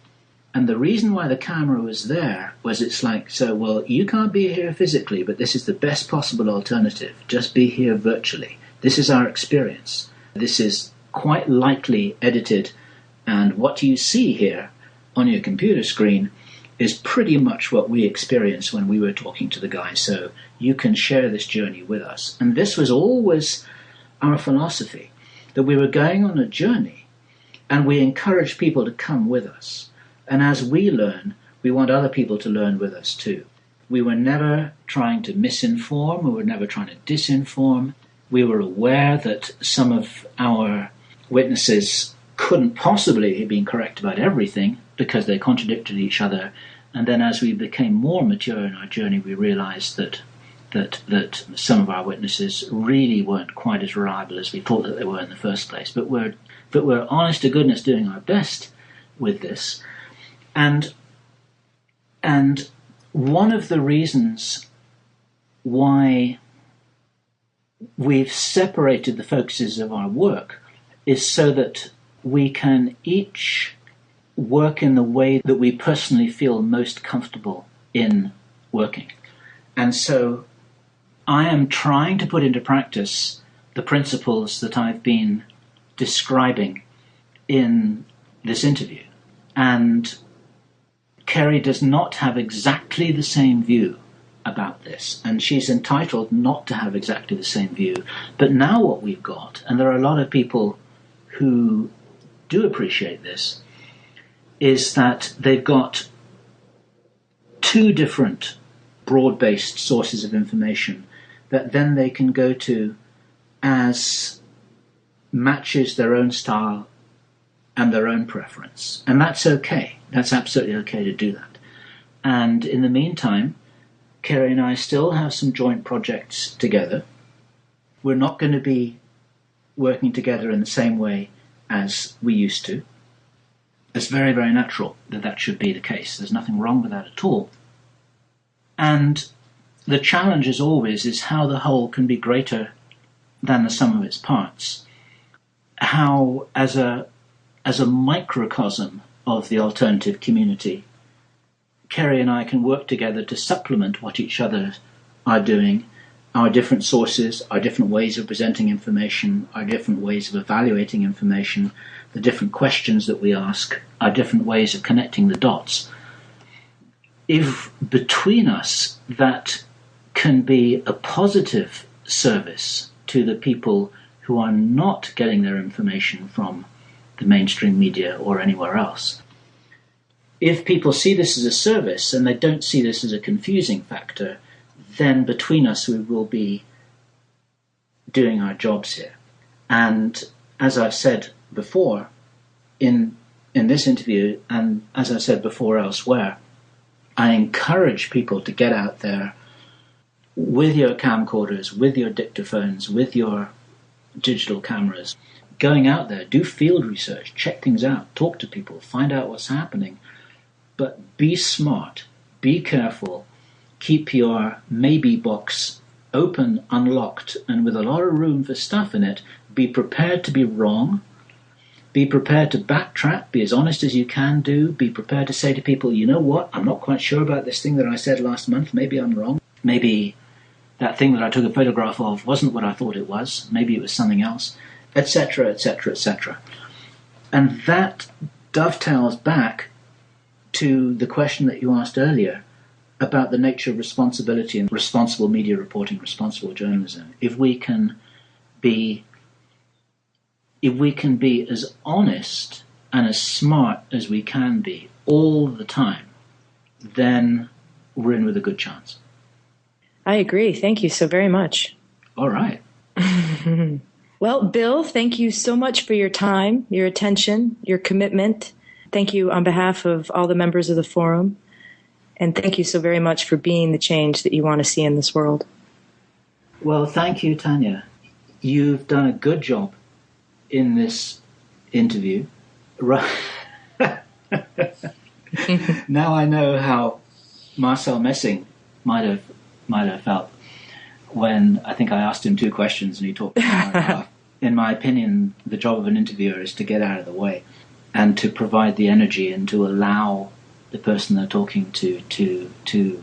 And the reason why the camera was there was it's like, so, well, you can't be here physically, but this is the best possible alternative. Just be here virtually. This is our experience. This is quite likely edited, and what you see here on your computer screen is pretty much what we experienced when we were talking to the guy, so you can share this journey with us. And this was always our philosophy, that we were going on a journey, and we encourage people to come with us. And as we learn, we want other people to learn with us too. We were never trying to misinform, we were never trying to disinform. We were aware that some of our witnesses couldn't possibly have been correct about everything because they contradicted each other. And then as we became more mature in our journey, we realized that some of our witnesses really weren't quite as reliable as we thought that they were in the first place. But we're honest to goodness doing our best with this. And one of the reasons why we've separated the focuses of our work is so that we can each work in the way that we personally feel most comfortable in working. And so I am trying to put into practice the principles that I've been describing in this interview. And Kerry does not have exactly the same view about this, and she's entitled not to have exactly the same view. But now what we've got, and there are a lot of people who do appreciate this, is that they've got two different broad-based sources of information that then they can go to as matches their own style and their own preference. And that's okay. That's absolutely okay to do that. And in the meantime, Kerry and I still have some joint projects together. We're not going to be working together in the same way as we used to. It's very, very natural that that should be the case. There's nothing wrong with that at all. And the challenge, as always, is how the whole can be greater than the sum of its parts. How, as a microcosm of the alternative community, Kerry and I can work together to supplement what each other are doing, our different sources, our different ways of presenting information, our different ways of evaluating information, the different questions that we ask, our different ways of connecting the dots. If between us that can be a positive service to the people who are not getting their information from the mainstream media or anywhere else, if people see this as a service and they don't see this as a confusing factor, then between us we will be doing our jobs here. And as I've said before in this interview, and as I've said before elsewhere, I encourage people to get out there with your camcorders, with your dictaphones, with your digital cameras, going out there, do field research, check things out, talk to people, find out what's happening. But be smart, be careful, keep your maybe box open, unlocked, and with a lot of room for stuff in it. Be prepared to be wrong. Be prepared to backtrack, be as honest as you can do. Be prepared to say to people, you know what, I'm not quite sure about this thing that I said last month. Maybe I'm wrong. Maybe that thing that I took a photograph of wasn't what I thought it was. Maybe it was something else, etc., etc., etc. And that dovetails back to the question that you asked earlier about the nature of responsibility and responsible media reporting, responsible journalism. If we can be as honest and as smart as we can be all the time, then we're in with a good chance. I agree. Thank you so very much. All right. Well, Bill, thank you so much for your time, your attention, your commitment. Thank you on behalf of all the members of the forum. And thank you so very much for being the change that you want to see in this world. Well, thank you, Tania. You've done a good job in this interview. Now I know how Marcel Messing might have felt when I think I asked him 2 questions and he talked for an hour and a half. In my opinion, the job of an interviewer is to get out of the way and to provide the energy and to allow the person they're talking to do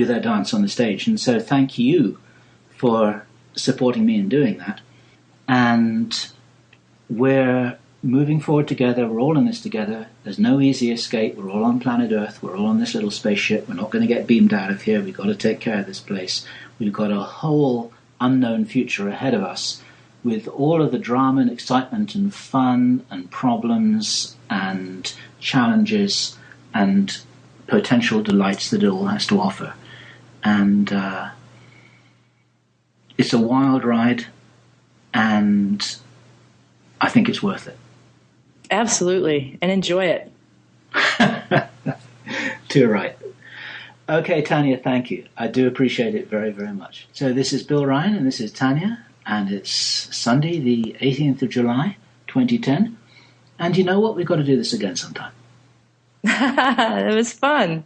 their dance on the stage. And so thank you for supporting me in doing that. And we're moving forward together. We're all in this together. There's no easy escape. We're all on planet Earth. We're all on this little spaceship. We're not going to get beamed out of here. We've got to take care of this place. We've got a whole unknown future ahead of us with all of the drama and excitement and fun and problems and challenges and potential delights that it all has to offer. And it's a wild ride, and I think it's worth it. Absolutely, and enjoy it. Too right. Okay, Tania, thank you. I do appreciate it very, very much. So this is Bill Ryan, and this is Tania, and it's Sunday, the 18th of July, 2010. And you know what? We've got to do this again sometime. It was fun.